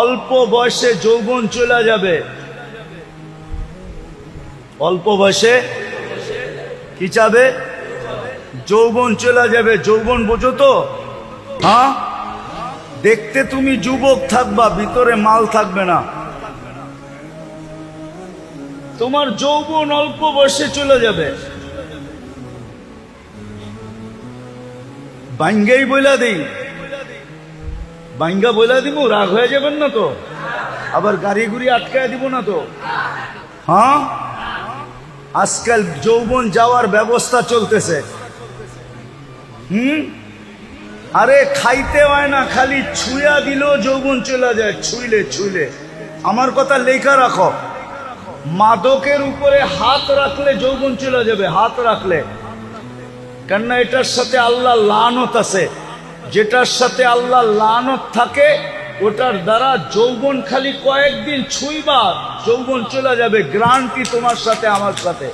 অল্প বয়সে যৌবন চলে যাবে। অল্প বয়সে কি যাবে? যৌবন চলে যাবে। যৌবন বোঝো তো? হ্যাঁ, দেখতে তুমি যুবক থাকবা, ভিতরে মাল থাকবে না। তোমার যৌবন অল্প বয়সে চলে যাবে। বাঙ্গাই বইলা দিই, বাঙ্গা বইলা দিব, রাগ হয়ে যাবেন না তো? আবার গাড়ি গুড়ি আটকায় দিব না তো? হ্যাঁ, আজকাল যৌবন যাওয়ার ব্যবস্থা চলতেছে। আরে খাইতে হয় না, খালি ছুঁয়া দিলেও যৌবন চলে যায়। ছুইলে ছুইলে, আমার কথা লেখা রাখো, মাদকের উপরে হাত রাখলে যৌবন চলে যাবে। হাত রাখলে, কেননা এটার সাথে আল্লাহ লানত আছে। যেটার সাথে আল্লাহ লানত থাকে ওটার দ্বারা যৌবন খালি কয়েকদিন ছুঁইবা, যৌবন চলে যাবে। গ্যারান্টি তোমার সাথে আমার সাথে,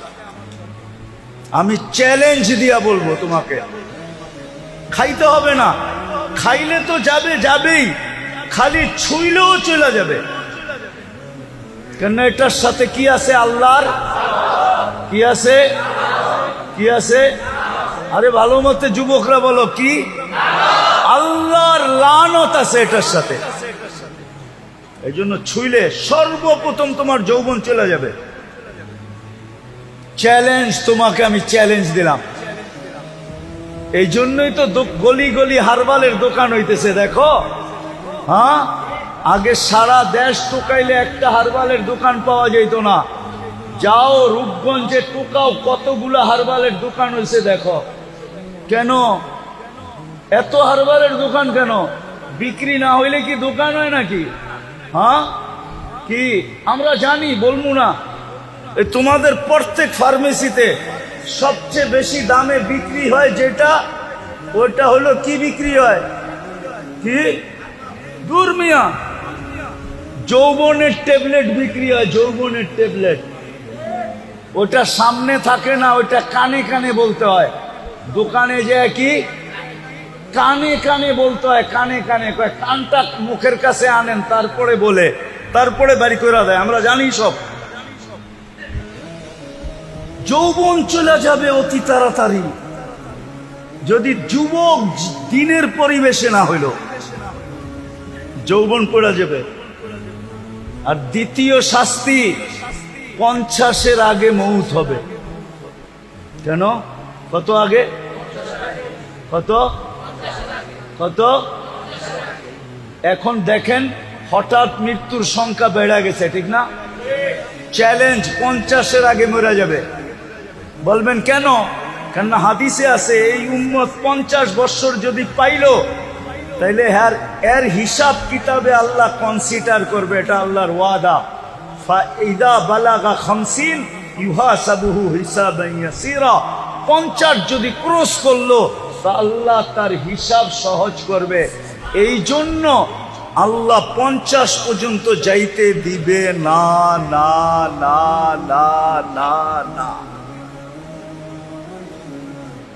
আমি চ্যালেঞ্জ দিয়া বলবো তোমাকে। খাইতে হবে না, খাইলে তো যাবে, যাবেই, খালি ছুঁইলেও চলে যাবে। কেননা এটার সাথে কি আছে? আল্লাহর কি আছে? কি আছে? আরে ভালো মতে যুবকরা বলো, কি? আল্লাহর লানত আছে এটার সাথে। এই জন্য ছুঁইলে সর্বপ্রথম তোমার যৌবন চলে যাবে। চ্যালেঞ্জ তোমাকে আমি চ্যালেঞ্জ দিলাম। এই জন্যই তো গলি গলি হারবালের দোকান হইতেছে, দেখো। হ্যাঁ, আগে সারা দেশ টোকাইলে একটা হারবালের দোকান পাওয়া যেত না। যাও রূপগঞ্জে টোকাও, কতগুলো হারবালের দোকান হয়েছে দেখো। কেন এত হারবালের দোকান? কেন বিক্রি না হইলে কি দোকান হয় নাকি? হ্যাঁ, কি আমরা জানি, বলবো না? তোমাদের প্রত্যেক ফার্মেসিতে সবচেয়ে বেশি দামে বিক্রি হয় যেটা, ওটা হলো কি বিক্রি হয়? কি? দূর মিয়া, যৌবনের ট্যাবলেট বিক্রি হয়। যৌবনের ট্যাবলেট, ওটা সামনে থাকে না, ওটা কানে কানে বলতে হয়। দোকানে যে কি কানে কানে বলতে হয়, কানে কানে। কানটা মুখের কাছে আনেন, তারপরে বলে, তারপরে বাড়ি করে দেয়। আমরা জানি সব। যৌবন চলে যাবে অতি তাড়াতাড়ি যদি যুবক দিনের পরিবেশে না হইল, যৌবন পড়ে যাবে। আর দ্বিতীয় শাস্তি, 50-এর আগে মৌত হবে। কেন? কত আগে? কত কত? এখন দেখেন হঠাৎ মৃত্যুর সংখ্যা বেড়ে গেছে, ঠিক না? চ্যালেঞ্জ, 50-এর আগে মরে যাবে। বলবেন কেন? কেননা হাদিসে আছে এই উম্মত 50 বছর যদি পাইল, তাইলে এর হিসাব কিতাবে আল্লাহ কনসিডার করবে। এটা আল্লাহর ওয়াদা। ফাইদা বালাগা 50 ইউহাসাবুহু হিসাবান ইয়াসীরা। 50 যদি ক্রস করলো তা আল্লাহ তার হিসাব সহজ করবে। এই জন্য আল্লাহ 50 পর্যন্ত যাইতে দিবে না, না, না, না, না, না।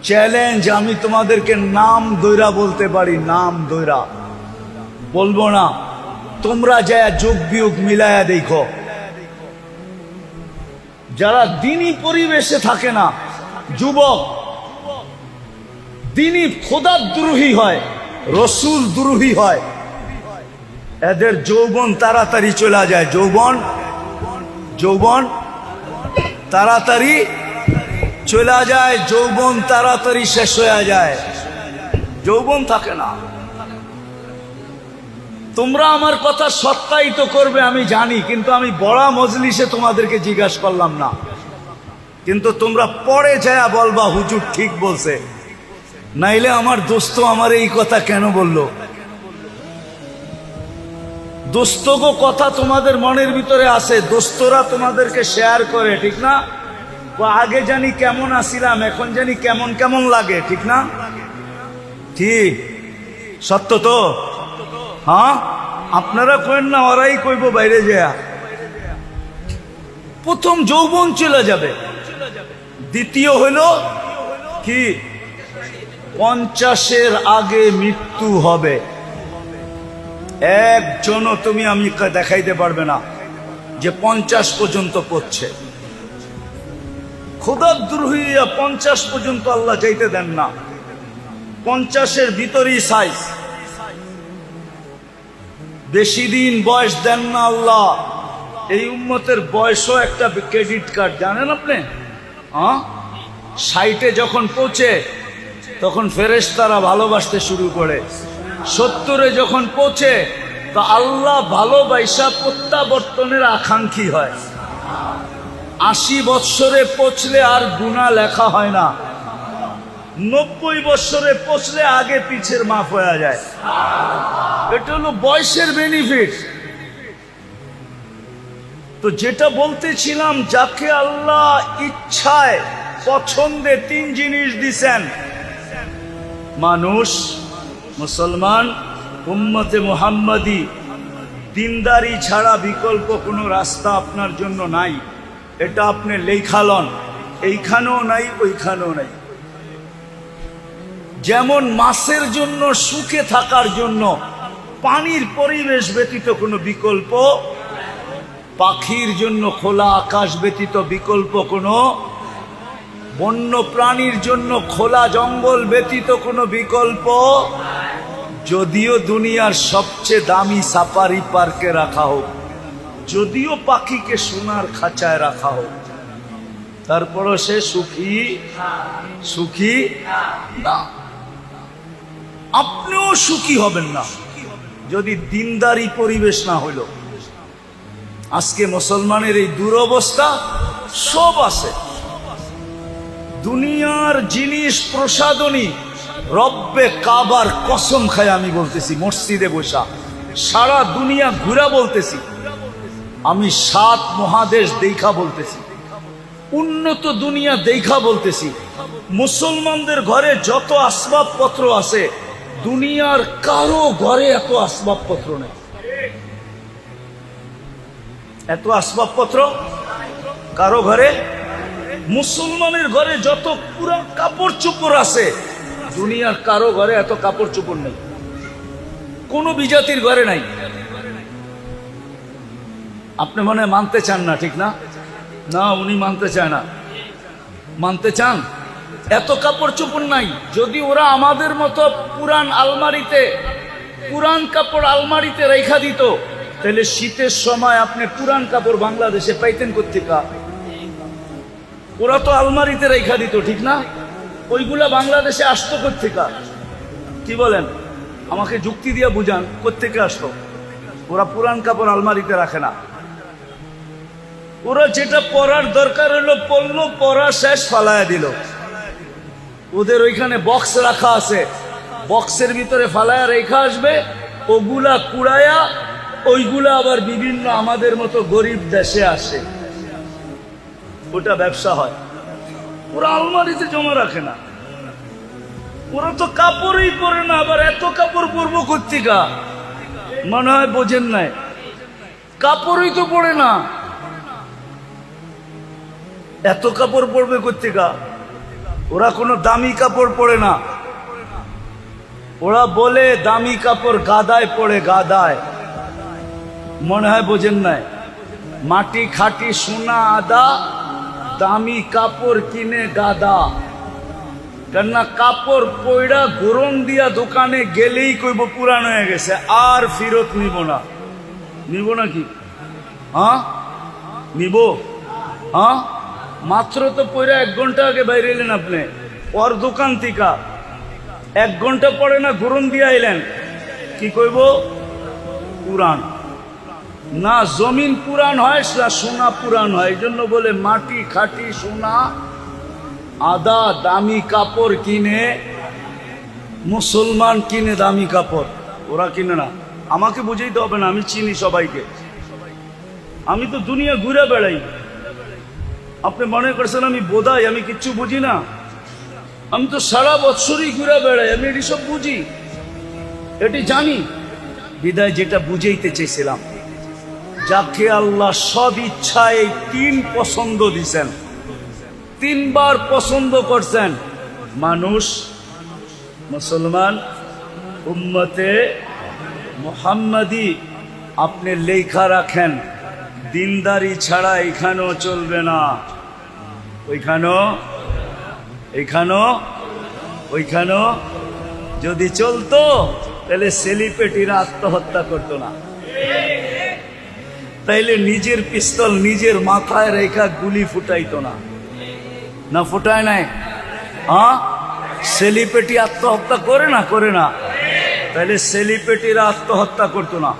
চ্যালেঞ্জ, আমি তোমাদেরকে নাম দৈরা বলতে পারি, নাম দৈরা বলবো না। তোমরা যা যোগ বিয়োগ মিলায়া দেখো, যারা দিনী পরিবেশে থাকে না, যুবক দিনী খোদা দ্রোহী হয়, রসুল দ্রোহী হয়, এদের যৌবন তাড়াতাড়ি চলে যায়। যৌবন যৌবন তাড়াতাড়ি চলে যায়, যৌবন তাড়াতাড়ি শেষ হয়ে যায়, যৌবন থাকে না। তোমরা আমার কথা সত্যায়িত করবে আমি জানি, কিন্তু আমি বড় মজলিসে তোমাদেরকে জিজ্ঞাসা করলাম না। কিন্তু তোমরা পরে যায় বলবা হুজুর ঠিক বলছে, নাইলে আমার দোস্ত আমার এই কথা কেন বললো। দোস্তগো কথা তোমাদের মনের ভিতরে আছে, দোস্তরা তোমাদেরকে শেয়ার করে, ঠিক না? আগে জানি কেমন আসিলাম, এখন জানি কেমন কেমন লাগে, ঠিক না? ঠিক, সত্য তো? হ্যাঁ, আপনারা কইন না, ওরাই কইব বাইরে যায়। প্রথম যৌবন চলে যাবে, দ্বিতীয় হলো কি 50-এর আগে মৃত্যু হবে। একজনও তুমি আমি দেখাইতে পারবে না যে 50 পর্যন্ত পড়ছে। খোদাদ্রোহী 50 পর্যন্ত আল্লাহ যাইতে দেন না। 50-এর ভিতরেই সাইজ, বেশি দিন বয়স দেন না আল্লাহ। এই উম্মতের বয়সও একটা ক্রেডিট কার্ড, জানেন আপনি? 60-এ যখন পৌঁছে তখন ফেরেশতারা ভালোবাসতে শুরু করে। 70-এ যখন পৌঁছে তো আল্লাহ ভালোবাসা প্রত্যাবর্তনের আকাঙ্ক্ষী হয়। 80 বৎসরে পৌঁছলে আর গুনাহ লেখা হয় না। 90 বৎসরে পৌঁছলে আগে পিছের মাফ হয়ে যায়। এটা হলো বয়সের বেনিফিট। তো যেটা বলতেছিলাম, যাকে আল্লাহ ইচ্ছায় পছন্দে 3 জিনিস দিছেন, মানুষ, মুসলমান, উম্মতে মুহাম্মাদি, দিনদারি ছাড়া বিকল্প কোনো রাস্তা আপনার জন্য নাই। এটা আপনি লেখালন, এইখানেও নাই ওইখানেও নাই। যেমন মাছের জন্য সুখে থাকার জন্য পানির পরিবেশ ব্যতীত কোনো বিকল্প, পাখির জন্য খোলা আকাশ ব্যতীত বিকল্প কোনো, বন্য প্রাণীর জন্য খোলা জঙ্গল ব্যতীত কোনো বিকল্প, যদিও দুনিয়ার সবচেয়ে দামি সাফারি পার্কে রাখা হোক, যদিও পাখিকে সোনার খাঁচায় রাখা হোক, তারপরও সে সুখী না। আপনিও সুখী হবেন না যদি দিনদারি পরিবেশ না হইল। আজকে মুসলমানের এই দুরবস্থা। সব আছে, দুনিয়ার জিনিস প্রসাদনী, রব্বে কাবার কসম খায় আমি বলতেছি, মসজিদে বসা সারা দুনিয়া ঘুরা বলতেছি, আমি 7 মহাদেশ দেখা বলতেছি, উন্নত দুনিয়া দেখা বলতেছি। মুসলমানদের ঘরে যত আসবাবপত্র আছে, দুনিয়ার কারো ঘরে এত আসবাবপত্র নেই। এত আসবাবপত্র কারো ঘরে, মুসলমানের ঘরে যত পুরা কাপড় চোপড় আছে, দুনিয়ার কারো ঘরে এত কাপড় চোপড় নেই, কোন বিজাতির ঘরে নাই। আপনি মনে হয় মানতে চান না, ঠিক না? না, উনি মানতে চায় না। মানতে চান? এত কাপড় চোপড় নাই। যদি ওরা আমাদের মতো পুরান আলমারিতে, পুরান কাপড় আলমারিতে রেখা দিত, তাহলে শীতের সময় আপনি পুরান কাপড় বাংলাদেশে পাইতেন কোত্থেকে? ওরা তো আলমারিতে রেখা দিত, ঠিক না? ওইগুলা বাংলাদেশে আসতো কোত্থেকে? কি বলেন? আমাকে যুক্তি দিয়ে বুঝান, কোত্থেকে আসতো? ওরা পুরান কাপড় আলমারিতে রাখে না। ওরা যেটা পরার দরকার হলো পড়লো, পরা শেষ, ফালায়া দিল। ওদের ওইখানে বক্স রাখা আছে, বক্সের ভিতরে ফালায়া রেখা আসবে, ওগুলা কুড়ায়া ওইগুলা আবার বিভিন্ন আমাদের মতো গরিব দেশে আসে, ওটা ব্যবসা হয়। ওরা আলমারিতে জমা রাখে না। ওরা তো কাপড়ই পরে না, আবার এত কাপড় পরবো কোত্থেকে? মনে হয় বোঝেন নাই, কাপড়ই তো পরে না, এত কাপড় পরবে কোত্থেকে? ওরা কোনো দামি কাপড় পরে না। ওরা বলে দামি কাপড় গাদায় পড়ে, গাদায়। মনে হয় বোঝেন নাই, মাটি খাটি সোনা আদা, দামি কাপড় কিনে গাদা। কেননা কাপড় পয়ড়া গরম দিয়া দোকানে গেলেই কইব পুরান হয়ে গেছে, আর ফেরত নিব না। নিব নাকি? নিব? মাত্র তো পয়রা 1 ঘন্টা আগে বাইরে এলেন আপনি ওর দোকান থেকে, 1 ঘন্টা পরে না গরম দিয়ে আইলেন, কি কইব? পুরান না। জমিন পুরান হয় না সোনা পুরান হয়, এই জন্য বলে মাটি খাটি সোনা আদা। দামি কাপড় কিনে, মুসলমান কিনে দামি কাপড়, ওরা কিনে না। আমাকে বুঝাইতে হবে না, আমি চিনি সবাইকে, আমি তো দুনিয়া ঘুরে বেড়াই। আপনি মনে করছেন আমি বোধাই, আমি কিচ্ছু বুঝি না? আমি তো সারা বছরই ঘুরে বেড়াই, আমি এটি সব বুঝি, এটি জানি। বিদায় যেটা বুঝাইতে চেয়েছিলাম, যাকে আল্লাহ সব ইচ্ছায় 3 পছন্দ দিছেন, 3 বার পছন্দ করছেন, মানুষ, মুসলমান, উম্মতে মোহাম্মদী আপনি লেখা রাখেন, দিনদারি ছাড়া এখানেও চলবে না, ওইখানেও যদি চলতো তাহলে সেলিব্রিটিরা আত্মহত্যা করতো না, তাইলে নিজের পিস্তল নিজের মাথায় রেখা গুলি ফুটাইতো না, না ফুটায় নাই? হ্যাঁ, সেলিব্রিটি আত্মহত্যা করে না, তাইলে সেলিব্রিটিরা আত্মহত্যা করতো না,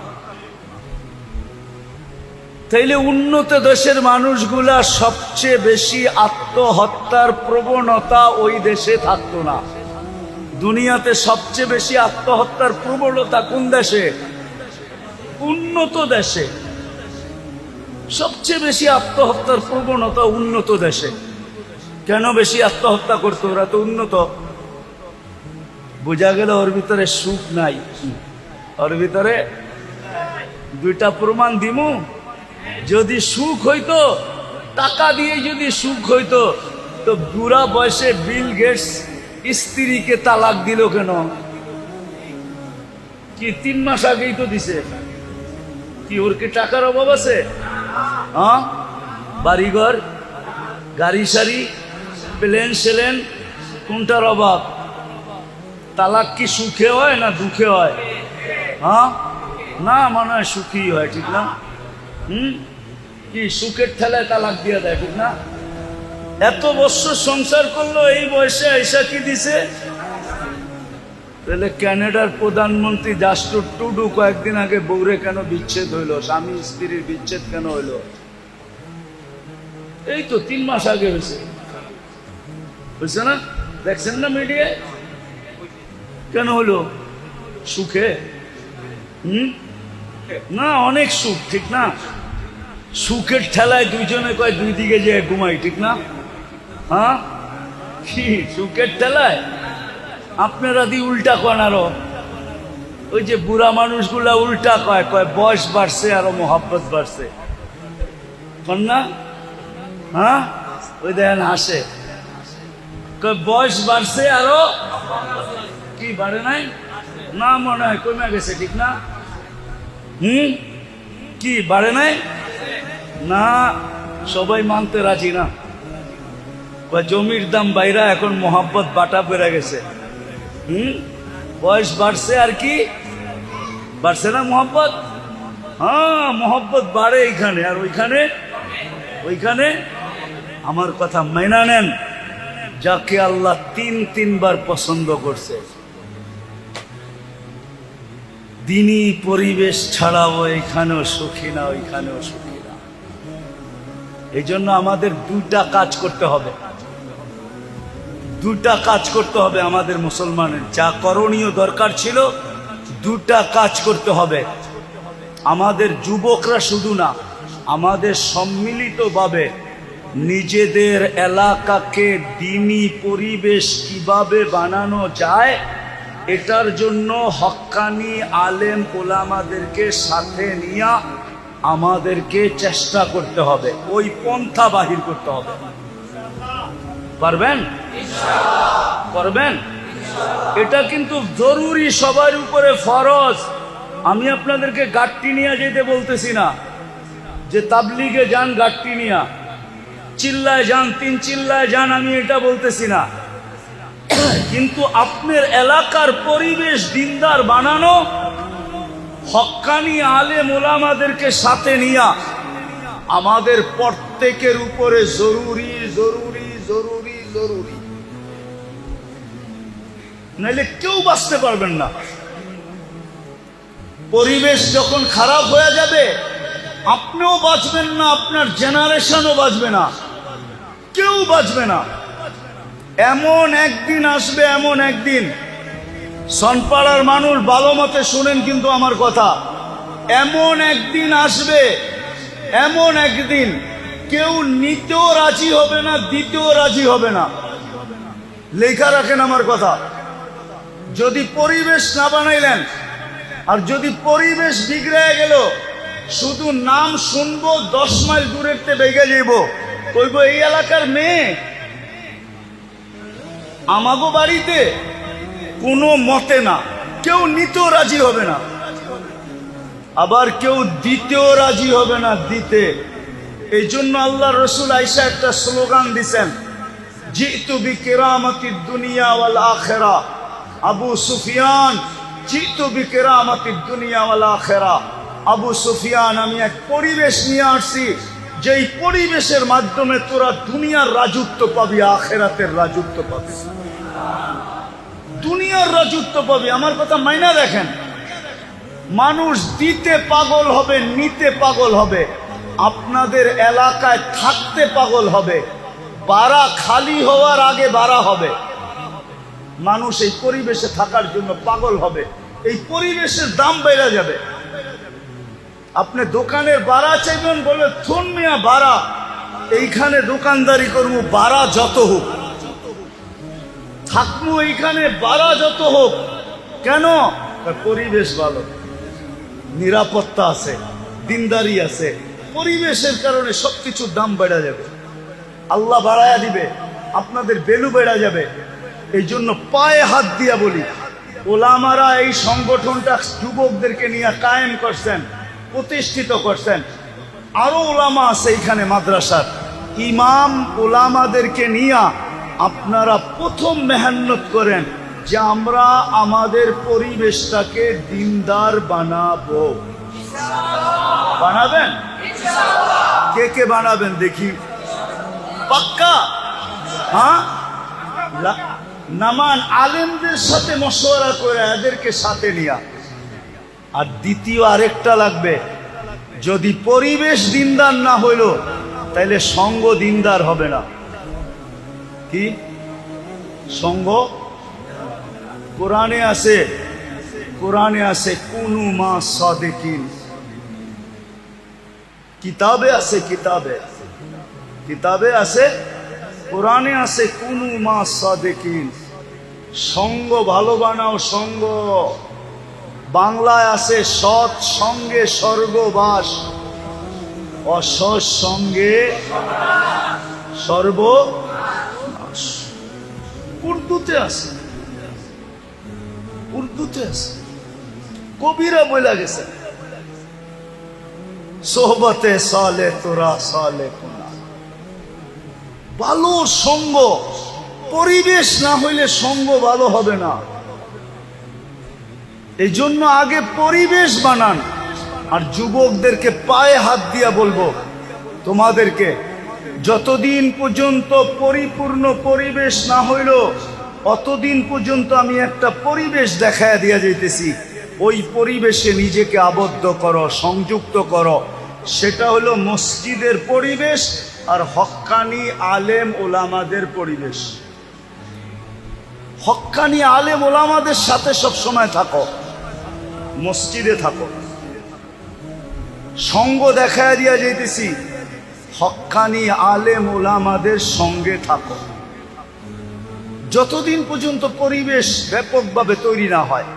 তাইলে উন্নত দেশের মানুষগুলা সবচেয়ে বেশি আত্মহত্যার প্রবণতা ওই দেশে থাকতো না। দুনিয়াতে সবচেয়ে বেশি আত্মহত্যার প্রবণতা কোন দেশে? উন্নত দেশে। সবচেয়ে বেশি আত্মহত্যার প্রবণতা উন্নত দেশে। কেন বেশি আত্মহত্যা করতো? ওরা তো উন্নত। বোঝা গেল ওর ভিতরে সুখ নাই। ওর ভিতরে দুইটা প্রমাণ দিমু। যদি সুখ হইতো, টাকা দিয়ে যদি সুখ হইতো, তো বুড়া বয়সে বিল গেটস স্ত্রীকে তালাক দিল কেন? কি 3 মাস আগেই তো দিছে। কি ওর কি টাকার অভাব আছে? হ্যাঁ, বাড়িঘর, গাড়ি সারি, প্লেন সেলেন, কোনটার অভাব? তালাক কি সুখে হয় না দুঃখে হয়? হ্যাঁ, না, মনে হয় সুখী হয়, ঠিক না? কি সুখের ঠেলায় তালাক দিয়ে দেয়, ঠিক না? এত বছর সংসার করলো, এই বয়সে এসা কি দিছে? তাহলে কানাডার প্রধানমন্ত্রী জাস্টিন ট্রুডো কয়েকদিন আগে বউরে কেন বিচ্ছেদ হইলো? স্বামী স্ত্রীর বিচ্ছেদ কেন হইলো? এই তো 3 মাস আগে হয়েছে না? দেখছেন না মিডিয়ায়? কেন হলো? সুখে? না, অনেক সুখ, ঠিক না? সুখের ঠেলায় দুইজনে কয় দুই দিকে যে ঘুমাই, ঠিক না? হ্যাঁ, কি সুখের ঠেলায়? আপনারা দি উল্টা কন। আরো ওই যে বুড়া মানুষগুলা উল্টা কয় বয়স বাড়ছে আরো মোহাব্বত বাড়ছে, কন না? হ্যাঁ, ওই দেখেন হাসে, কয় বয়স বাড়ছে আরো। কি বাড়ে নাই? না, মনে হয় কমে গেছে, ঠিক না? কি বাড়ে নাই? না, সবাই মানতে রাজি না। জমির দাম বাইরা, এখন মোহাব্বত বাটা বেড়ে গেছে। বয়স বাড়ছে আর কি বাড়ছে না মোহাব্বত? হ্যাঁ, মোহাব্বত বাড়ে এইখানে, আর ওইখানে। আমার কথা মেনা নেন, যাকে আল্লাহ 3বার পছন্দ করছে, দিনই পরিবেশ ছাড়াও এখানেও সুখী না, ওইখানেও সুখী না। এই জন্য আমাদের দুইটা কাজ করতে হবে, আমাদের মুসলমানের যা করণীয় দরকার ছিল, দুটা কাজ করতে হবে। আমাদের যুবকরা শুধু না, আমাদের সম্মিলিতভাবে নিজেদের এলাকাকে দ্বীনি পরিবেশ কিভাবে বানানো যায়, এটার জন্য হক্কানি আলেম ওলামাদেরকে সাথে নিয়ে আমাদেরকে চেষ্টা করতে হবে, ওই পন্থা বাহির করতে হবে। পারবেন? এটা কিন্তু জরুরি, সবার উপরে ফরজ। আমি আপনাদেরকে গাট্টি নিয়ে যেতে বলতেছি না, যে তাবলিগে যান গাট্টি নিয়া, চিল্লায় যান, 3 চিল্লায় যান, আমি এটা বলতেছি না। কিন্তু আপনার এলাকার পরিবেশ দিনদার বানানো, হক্কানি আলেম ওলামাদেরকে সাথে নিয়া আমাদের প্রত্যেকের উপরে জরুরি। নাইলে কেউ বাঁচতে পারবেন না। পরিবেশ যখন খারাপ হয়ে যাবে, আপনিও বাঁচবেন না, আপনার জেনারেশনও বাঁচবে না, কেউ বাঁচবে না। এমন একদিন আসবে, এমন একদিন, সনপাড়ার মানুষ ভালো মতে শুনেন কিন্তু আমার কথা, এমন একদিন আসবে, এমন একদিন কেউ নিতেও রাজি হবে না, দিতেও রাজি হবে না। লেখা রাখেন আমার কথা। যদি পরিবেশ না বানাইলেন, আর যদি পরিবেশ বিগড়ে গেল, শুধু নাম শুনবো, 10 মাইল দূরের তে বেগে যাইব, কইব এই এলাকার মেয়ে আমাগো বাড়িতে, কোনো মতে না, কেউ নিতেও রাজি হবে না। আবার কেউ দিতেও রাজি হবে না দিতে। এই জন্য আল্লাহ রসুল আয়েশা একটা স্লোগান দিছেন, জিতু বিকিরামাতিদ দুনিয়া ওয়াল আখিরা। আবু সুফিয়ান, জিতু বিকিরামাতিদ দুনিয়া ওয়াল আখিরা। আবু সুফিয়ান, আমি এক পরিবেশ নিয়ে আসছি, যেই পরিবেশের মাধ্যমে তোরা দুনিয়ার রাজত্ব পাবি, আখিরাতের রাজত্ব পাবি। দুনিয়ার রাজত্ব পাবি। আমার কথা মাইনা দেখেন, মানুষ দিতে পাগল হবে, নিতে পাগল হবে, আপনাদের এলাকায় থাকতে পাগল হবে, বাড়া খালি হওয়ার আগে বাড়া হবে। মানুষ এই পরিবেশে থাকার জন্য পাগল হবে, এই পরিবেশের দাম বেড়ে যাবে। আপনি দোকানের বাড়া চাইবেন, বলে থুন মিয়া বাড়া, এইখানে দোকানদারি করবো, বাড়া যত হোক থাকবো, এইখানে বাড়া যত হোক। কেন? পরিবেশ ভালো, নিরাপত্তা আছে, দিনদারি আছে। পরিবেশের কারণে সবকিছুর দাম বেড়ে যাবে, আল্লাহ বাড়ায়া দিবে, আপনাদের ভ্যালু বেড়ে যাবে। এই জন্য পায়ে হাত দিয়া বলি, ওলামারা এই সংগঠনটা যুবকদেরকে নিয়ে কায়েম করছেন, প্রতিষ্ঠিত করছেন। আরো ওলামা আছে এখানে মাদ্রাসার ইমাম, ওলামাদেরকে নিয়ে আপনারা প্রথম মেহনত করেন যে আমরা আমাদের পরিবেশটাকে দিনদার বানাবো। বানাবেন? কে কে বানাবেন দেখি? পাক্কা? হ্যাঁ, নামান আলেমদের সাথে মশওয়ারা করে এদেরকে সাথে নিয়া। আর দ্বিতীয় আরেকটা লাগবে, যদি পরিবেশ দিনদার না হইল তাইলে সঙ্গ দিনদার হবে না। কি সঙ্গ? কোরআনে আছে, কোরআনে আছে কুনু মা সাদিকিন, কিতাবে আছে, কিতাবে আছে, কোরআনে আছে কুনু মা সাদিকিন। সঙ্গ ভালো বানাও, সঙ্গ। বাংলায় আছে সৎ সঙ্গে স্বর্গবাস, অসৎ সঙ্গে সর্বনাশ। উর্দুতে আছে, উর্দুতে আছে, কবিরা বলে গেছে, সোহবতে সালে তোরা সালে কোনা। ভালো সঙ্গ, পরিবেশ না হইলে সঙ্গ ভালো হবে না। এই জন্য আগে পরিবেশ বানান। আর যুবকদেরকে পায়ে হাত দিয়া বলবো, তোমাদেরকে যতদিন পর্যন্ত পরিপূর্ণ পরিবেশ না হইল অতদিন পর্যন্ত আমি একটা পরিবেশ দেখায় দিয়া যাইতেছি। ওই পরিবেশে নিজেকে আবদ্ধ করো, সংযুক্ত করো। সেটা হলো মসজিদের পরিবেশ আর হক্কানি আলেম ওলামাদের পরিবেশ। হক্কানি আলেম ওলামাদের সাথে সব সময় থাকো, মসজিদে থাকো। সঙ্গ দেখায় দিয়া যাইতেছি, হক্কানি আলেম ওলামাদের সঙ্গে থাকো, যতদিন পর্যন্ত পরিবেশ ব্যাপকভাবে তৈরি না হয়।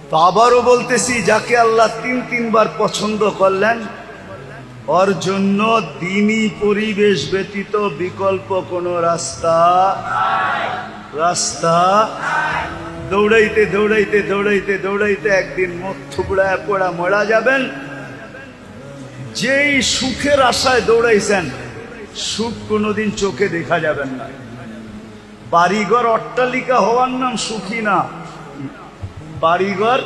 তো আবারও বলতেছি, যাকে আল্লাহ তিনবার পছন্দ করলেন ওর জন্য দ্বীনি পরিবেশ ব্যতীত বিকল্প কোনো রাস্তা দৌড়াইতে দৌড়াইতে দৌড়াইতে দৌড়াইতে একদিন মুখ থুবড়ায় পড়া মরা যাবেন। যেই সুখের আশায় দৌড়াইছেন, সুখ কোনোদিন চোখে দেখা যাবেন না। বাড়িঘর অট্টালিকা হওয়ার নাম সুখী না, বাড়িঘর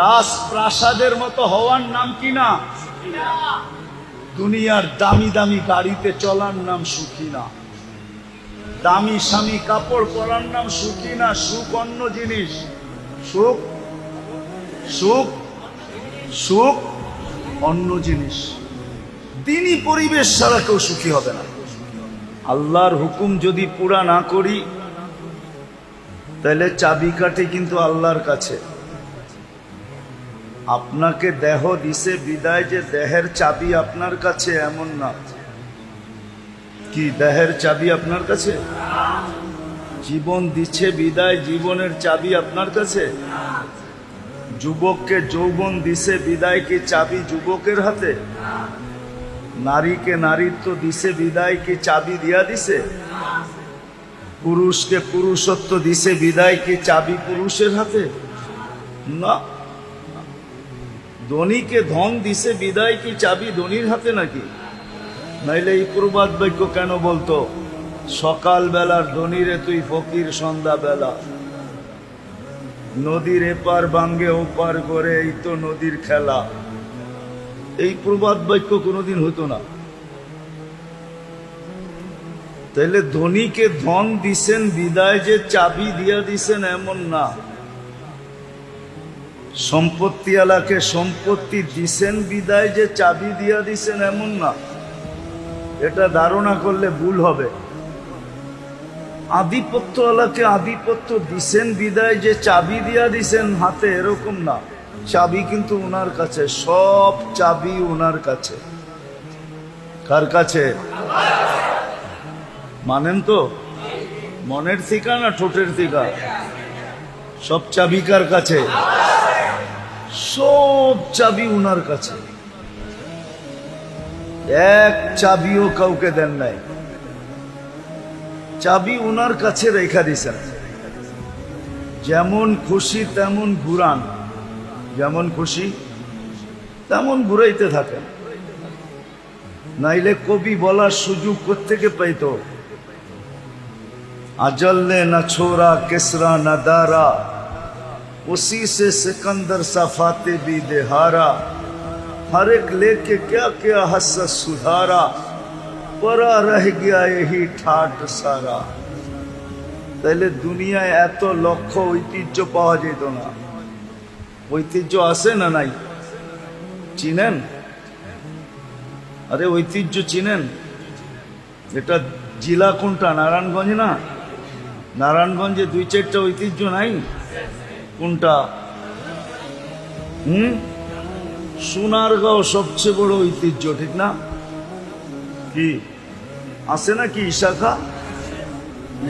রাজপ্রাসাদের মতো হওয়ার নাম কি না? দুনিয়ার দামি দামি গাড়িতে চলার নাম সুখী না, দামি স্বামী কাপড় পরার নাম সুখী না। সুখ অন্য জিনিস, সুখ সুখ সুখ অন্য জিনিস। দ্বীনি পরিবেশ ছাড়া কেউ সুখী হবে না। আল্লাহর হুকুম যদি পুরা না করি তাহলে চাবিকাঠি কিন্তু আল্লাহর কাছে। আপনাকে দেহ দিছে বিদায় যে দেহের চাবি আপনার কাছে, এমন না। কি দেহের চাবি আপনার কাছে? জীবন দিচ্ছে বিদায় জীবনের চাবি আপনার কাছে? যুবককে যৌবন দিছে বিদায় কি চাবি যুবকের হাতে? নারীকে নারীত্ব দিছে বিদায় কি চাবি দিয়া দিছে? পুরুষকে পুরুষত্ব দিছে বিদায় কি চাবি পুরুষের হাতে? না, ধনীকে ধন দিছে বিদায় কি চাবি ধনীর হাতে নাকি? নাইলে এই প্রবাদ বাক্য কেন বলতো, সকাল বেলার ধনীরে তুই ফকির সন্ধ্যা বেলা, নদীর এপার ভাঙ্গে ওপার করে এই তো নদীর খেলা। এই প্রবাদ বাক্য কোনোদিন হতো না। তাইলে ধনীকে ধন দিছেন বিদায় যে চাবি দিয়া দিছেন এমন না, সম্পত্তিওয়ালাকে সম্পত্তি দিছেন বিদায় যে চাবি দিয়া দিছেন এমন না। এটা ধারণা করলে ভুল হবে। আধিপত্যওয়ালাকে আধিপত্য দিছেন বিদায় যে চাবি দিয়া দিছেন হাতে এরকম না। চাবি কিন্তু ওনার কাছে, সব চাবি ওনার কাছে। কার কাছে? মানেন তো? মনের থিকা না ঠোঁটের থিকা? সব চাবি কার কাছে? সব চাবি উনার কাছে। এক চাবিও কাউকে দেন নাই, চাবি উনার কাছে রেখা দিছেন। যেমন খুশি তেমন ঘুরান, যেমন খুশি তেমন ঘুরাইতে থাকেন। নাইলে কবি বলার সুযোগ কোত্থেকে পাইতো? अजल ने न छोड़ा किसरा न दारा, उसी से सिकंदर सा फाते भी देहारा, हर एक लेके क्या क्या हसस सुधारा, परा रह गया यही ठाट सारा। তাহলে দুনিয়ায় এত লক্ষ ঐতিহ্য পাওয়া যেত না। ঐতিহ্য আছে না নাই? চিনেন? আরে ঐতিহ্য চিনেন? এটা জেলা কোনটা? নারায়ণগঞ্জ না? নারায়ণগঞ্জে 2-4টা ঐতিহ্য নাই? কোনটা? সোনারগাঁও সবচেয়ে বড় ঐতিহ্য, ঠিক না? কি আছে নাকি? ইশাখা,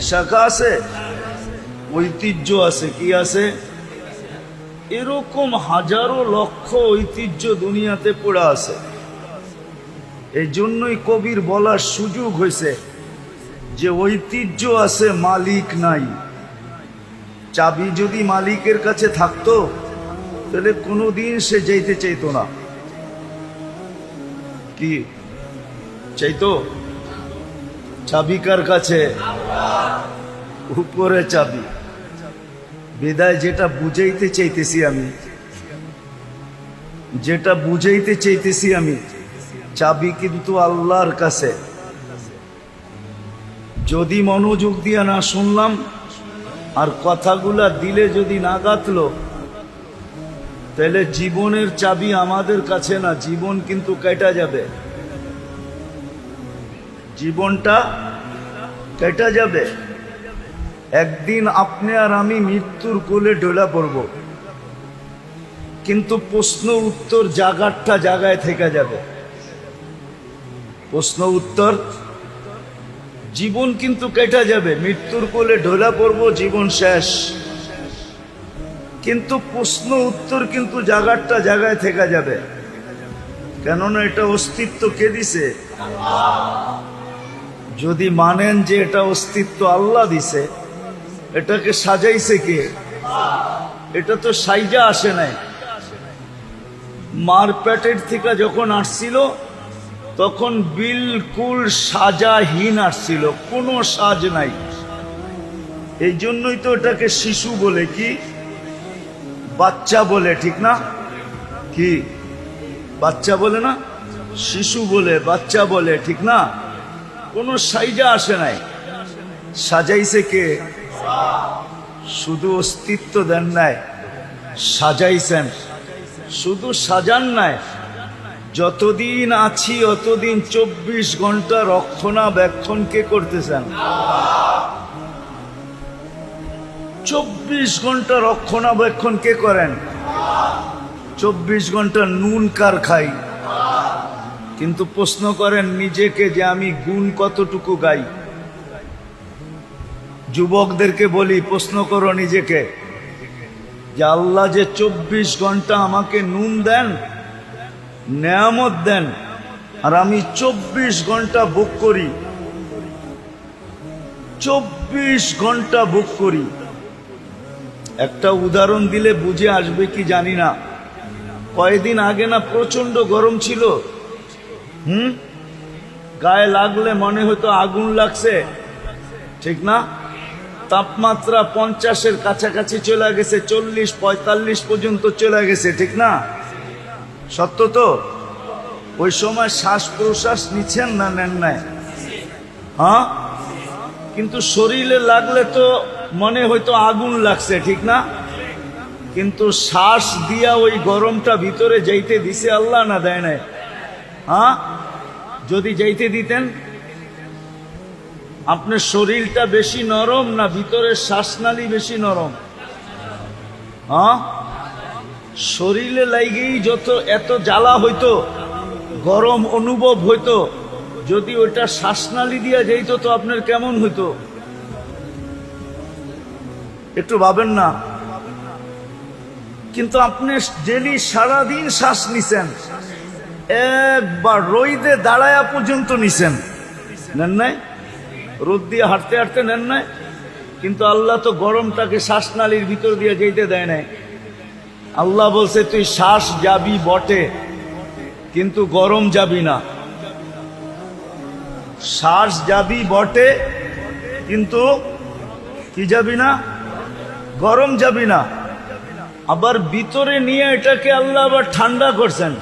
ইশাখা আছে, ঐতিহ্য আছে। কি আছে? এরকম হাজারো লক্ষ ঐতিহ্য দুনিয়াতে পড়ে আছে। এই জন্যই কবির বলার সুযোগ হয়েছে যে ঐতিহ্য আছে, মালিক নাই। চাবি যদি মালিকের কাছে থাকতো তাহলে কোনোদিন সে যেতে চাইতো না। কি চাইতো? চাবি কার কাছে? উপরে চাবি। বিদায় যেটা বুঝাইতে চাইতেছি আমি, যেটা বুঝাইতে চাইতেছি আমি, চাবি কিন্তু আল্লাহর কাছে। যদি মনোযোগ দিয়া না শুনলাম আর কথাগুলা দিলে যদি না গাঁথলো, তাহলে জীবনের চাবি আমাদের কাছে না, জীবন কিন্তু কেটে যাবে। জীবনটা কেটে যাবে। একদিন আপনি আর আমি মৃত্যুর কোলে ঢোলা পড়ব, কিন্তু প্রশ্ন উত্তর জায়গাটা জায়গায় থেকে যাবে। প্রশ্ন উত্তর, জীবন কিন্তু কেটে যাবে। মৃত্যুর কোলে ঢোলা পড়ব, জীবন শেষ, কিন্তু প্রশ্ন উত্তর কিন্তু জায়গাটা জায়গায় থেকে যাবে। কেননা এটা অস্তিত্ব কে দিছে? যদি মানেন যে এটা অস্তিত্ব আল্লাহ দিছে, এটাকে সাজাইছে কে? এটা তো সাইজা আসে নাই। মার পেটের থেকে যখন আসছিল তখন বিলকুল সাজাহীন আসছিল, কোনো সাজ নাই। এই জন্যই তো এটাকে শিশু বলে, কি বাচ্চা বলে, ঠিক না? কি বাচ্চা বলে না? শিশু বলে, বাচ্চা বলে, ঠিক না? কোনো সাইজা আসে নাই। সাজাইছে কে? শুধু অস্তিত্ব দেন নাই, সাজাইছেন। শুধু সাজান নাই, যতদিন আছি অতদিন 24 ঘন্টা রক্ষণাবেক্ষণ কে করতেছেন? 24 ঘন্টা রক্ষণাবেক্ষণ কে করেন? 24 ঘন্টা নুন কার খাই? কিন্তু প্রশ্ন করেন নিজেকে যে আমি গুণ কতটুকু গাই। যুবকদেরকে বলি, প্রশ্ন করো নিজেকে যে আল্লাহ যে 24 ঘন্টা আমাকে নুন দেন, নেয়ামত দেন, আর আমি 24 ঘন্টা ভোগ করি, 24 ঘন্টা ভোগ করি। একটা উদাহরণ দিলে বুঝে আসবে কি জানি না। কয়েকদিন আগে না প্রচন্ড গরম ছিল, গায়ে লাগলে মনে হতো আগুন লাগছে, ঠিক না? তাপমাত্রা 50-এর কাছাকাছি চলে গেছে, 40-45 পর্যন্ত চলে গেছে, ঠিক না? সত্য তো? ওই সময় শ্বাস প্রশ্বাস নিচ্ছেন না নেন নাই? হ্যাঁ, কিন্তু শরীরে লাগলে তো মনে হয়তো আগুন লাগছে, ঠিক না? কিন্তু শ্বাস দিয়া ওই গরমটা ভিতরে যাইতে দিছে আল্লাহ না দেয় নাই? হ্যাঁ, যদি যাইতে দিতেন, আপনার শরীরটা বেশি নরম না ভিতরের শ্বাসনালী বেশি নরম? হ্যাঁ, শরীরে লাগেই যত এত জ্বালা হইতো, গরম অনুভব হইতো, যদি ওইটা শ্বাসনালী দিয়া যাইতো তো আপনার কেমন হইতো? একটু ভাবেন না? কিন্তু আপনি ডেলি সারাদিন শ্বাস নিছেন, একবার রোদে দাঁড়ায়া পর্যন্ত নিছেন, নেন নাই? রোদ দিয়ে হাঁটতে হাঁটতে নেন নাই? কিন্তু আল্লাহ তো গরমটাকে শ্বাসনালীর ভিতর দিয়ে যেতে দেয় নাই। আল্লাহ বলছে তুই শ্বাস যাবি বটে, কিন্তু গরম যাবি না। শ্বাস যাবি বটে, কিন্তু কি যাবি না? গরম যাবি না। আবার ভিতরে নিয়ে এটাকে আল্লাহ আবার ঠান্ডা করছেন।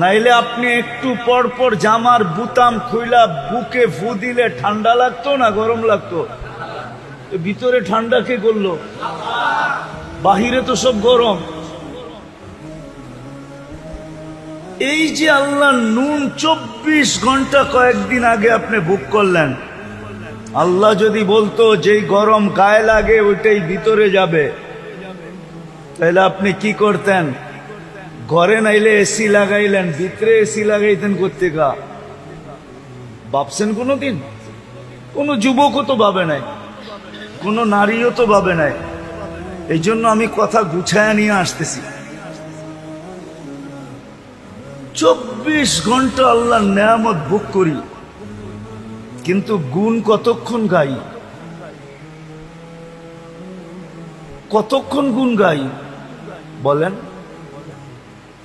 নাইলে আপনি একটু পর পর জামার বুতাম খুইলা বুকে ফু দিলে ঠান্ডা লাগতো না গরম লাগতো? ভিতরে ঠান্ডা কে করলো? বাহিরে তো সব গরম। এই যে আল্লাহ নুন 24 ঘন্টা কয়েকদিন আগে আপনি বুক করলেন, আল্লাহ যদি বলতো যেই গরম গায়ে লাগে ওইটাই ভিতরে যাবে, তাহলে আপনি কি করতেন? ঘরে নাইলে এসি লাগাইলেন, ভিতরে এসি লাগাইতেন কোত্থেকা? ভাবছেন কোনোদিন? কোনো যুবকও তো ভাবে নাই, কোনো নারীও তো ভাবে নাই। এই জন্য আমি কথা গুছায়া নিয়ে আসতেছি। 24 ঘন্টা আল্লাহর নেয়ামত ভোগ করি, কিন্তু গুণ কতক্ষণ গাই? কতক্ষণ গুণ গাই বলেন?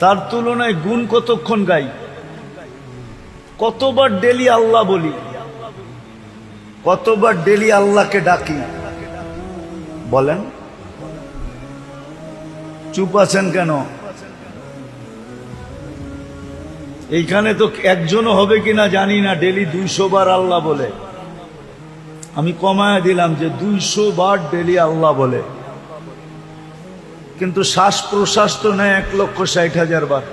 তার তুলনায় গুণ কতক্ষণ গাই? কতবার ডেলি আল্লাহ বলি, কতবার ডেলি আল্লাহকে ডাকি বলেন? চুপ আছেন কেন? এইখানে তো একজনও হবে কিনা জানি না ডেলি 200 বার আল্লাহ বলে। আমি কমায় দিলাম যে 200 বার ডেলি আল্লাহ বলে, কিন্তু শ্বাস প্রশ্বাস তো নেয় 1,60,000 বার।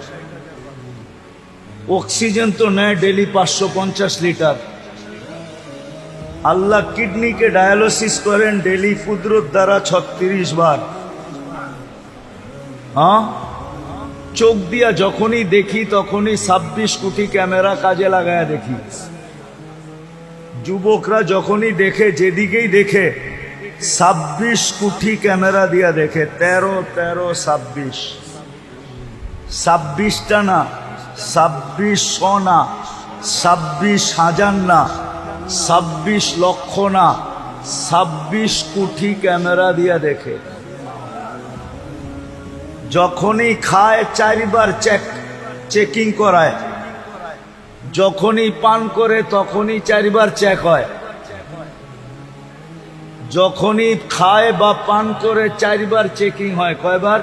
অক্সিজেন তো নেয় ডেলি 550 লিটার। আল্লাহ কিডনিকে ডায়ালিসিস করেন ডেলি কুদরত দ্বারা 36 বার। হ্যাঁ, চোখ দিয়া যখনই দেখি তখনই 26 কোটি ক্যামেরা কাজে লাগায়া দেখি। যুবকরা যখনই দেখে, যেদিকেই দেখে 26 কোটি ক্যামেরা দিয়া দেখে। 13 26, 26টা না, 2600 না, 26,000 না, 26 লক্ষ না, 26 কোটি ক্যামেরা দিয়া দেখে। যখনই খায় 4 বার চেকিং করায়, যখনই পান করে তখনই 4 বার চেক হয়। যখনই খায় বা পান করে 4 বার চেকিং হয়। কয়বার?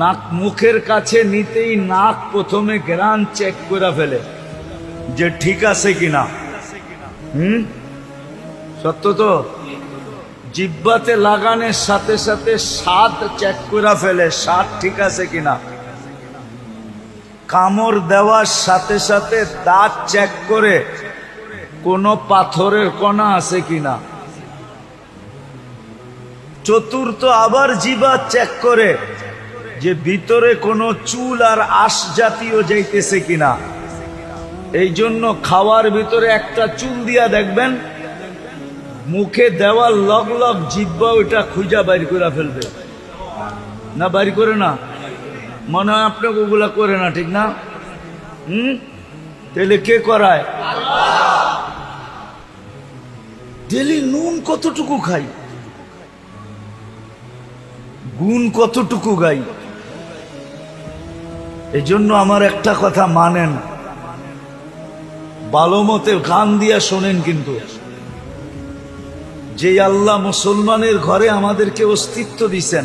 নাক মুখের কাছে নিতেই নাক প্রথমে গ্রান চেক করে ফেলে যে ঠিক আছে কিনা। সত্য তো? জিহ্বাতে লাগানোর সাথে সাথে স্বাদ চেক করে ফেলে, স্বাদ ঠিক আছে কিনা। কামড় দেওয়ার সাথে সাথে দাঁত চেক করে কোনো পাথরের কণা আছে কিনা। চতুর্থ আবার জিহ্বা চেক করে যে ভিতরে কোনো চুল আর আঁশ জাতীয় যাইতেছে কিনা। এই জন্য খাওয়ার ভিতরে একটা চুল দিয়া দেখবেন, মুখে দেওয়ার লগ লগ জিহ্বা ওইটা খুঁজা বাইর করে ফেলবে না? বাইর করে না? মনে হয় আপনাকে ওগুলা করে না, ঠিক না? তাহলে কে করায়? ডেলি নুন কতটুকু খাই, গুণ কতটুকু গাই? এই জন্য আমার একটা কথা মানেন, ভালো মতে কান দিয়া শোনেন, কিন্তু যে আল্লাহ মুসলমানের ঘরে আমাদেরকে অস্তিত্ব দিছেন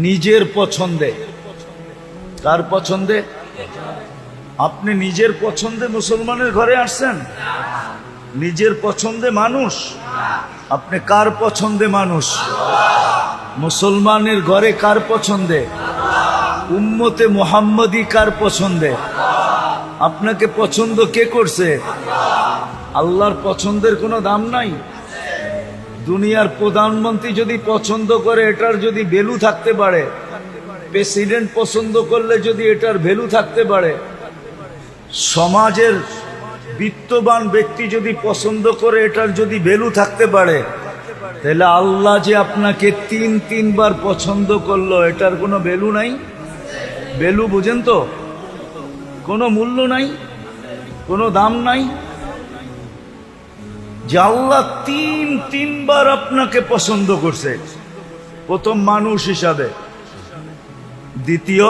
নিজের পছন্দে, কার পছন্দে? আপনি নিজের পছন্দে মুসলমানের ঘরে আসছেন? নিজের পছন্দে মানুষ? আপনি কার পছন্দে মানুষ? মুসলমানের ঘরে কার পছন্দে? উম্মতে মুহাম্মদী কার পছন্দে? আপনাকে পছন্দ কে করছে? আল্লাহর পছন্দের কোনো দাম নাই। দুনিয়ার প্রধানমন্ত্রী যদি পছন্দ করে এটার যদি ভ্যালু থাকতে পারে, প্রেসিডেন্ট পছন্দ করলে যদি এটার ভ্যালু থাকতে পারে, সমাজের বিত্তবান ব্যক্তি যদি পছন্দ করে এটার যদি ভ্যালু থাকতে পারে, তাহলে আল্লাহ যে আপনাকে তিনবার পছন্দ করলো এটার কোনো ভ্যালু নাই? ভ্যালু বুঝেন তো? কোনো মূল্য নাই, কোনো দাম নাই। যে আল্লাহ তিনবার আপনাকে পছন্দ করছে, প্রথম মানুষ হিসাবে, দ্বিতীয়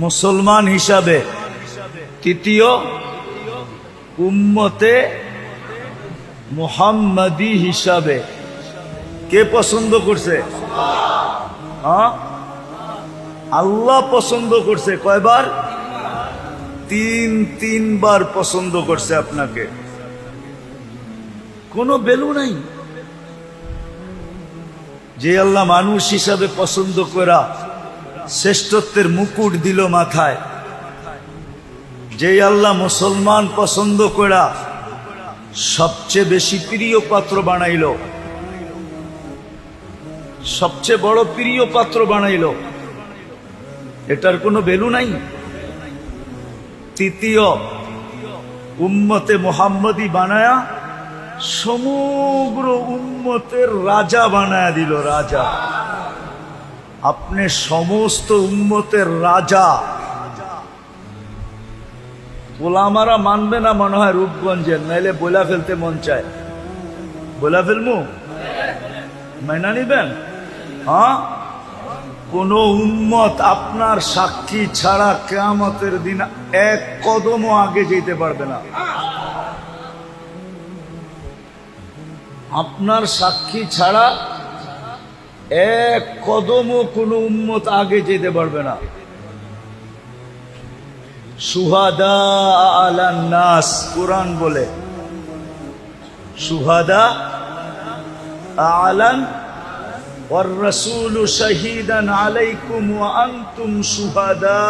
মুসলমান হিসাবে, তৃতীয় উম্মতে মুহাম্মাদি হিসাবে। কে পছন্দ করছে? আল্লাহ পছন্দ করছে। কয়বার? তিনবার পছন্দ করছে আপনাকে। কোনো ভ্যালু নাই। যে আল্লাহ মানুষ হিসাবে পছন্দ করা শ্রেষ্ঠত্বের মুকুট দিল মাথায়, যে আল্লাহ মুসলমান পছন্দ করা সবচেয়ে বেশি প্রিয় পাত্র বানাইল, সবচেয়ে বড় প্রিয় পাত্র বানাইল, এটার কোনো ভ্যালু নাই। তৃতীয় উম্মতে মুহাম্মদী বানায়া সমগ্র উম্মতের রাজা বানায়া দিল। রাজা, আপনি সমস্ত উম্মতের রাজা। ওলামারা মানবে না মনে হয় রূপগঞ্জের, নাইলে বইলা ফেলতে মন চায়। বইলা ফেলমু? মাইনা নিবেন? কোন উম্মত আপনার সাক্ষী ছাড়া কিয়ামতের দিন এক কদমও আগে যেতে পারবে না। আপনার সাক্ষী ছাড়া এক কদমও কোনো উম্মত আগে যেতে পারবে না। শুহাদা আলান নাস, কুরআন বলে শুহাদা আলান ওয়ার রাসূলু শাহীদান আলাইকুম ওয়া আনতুম শুহাদা।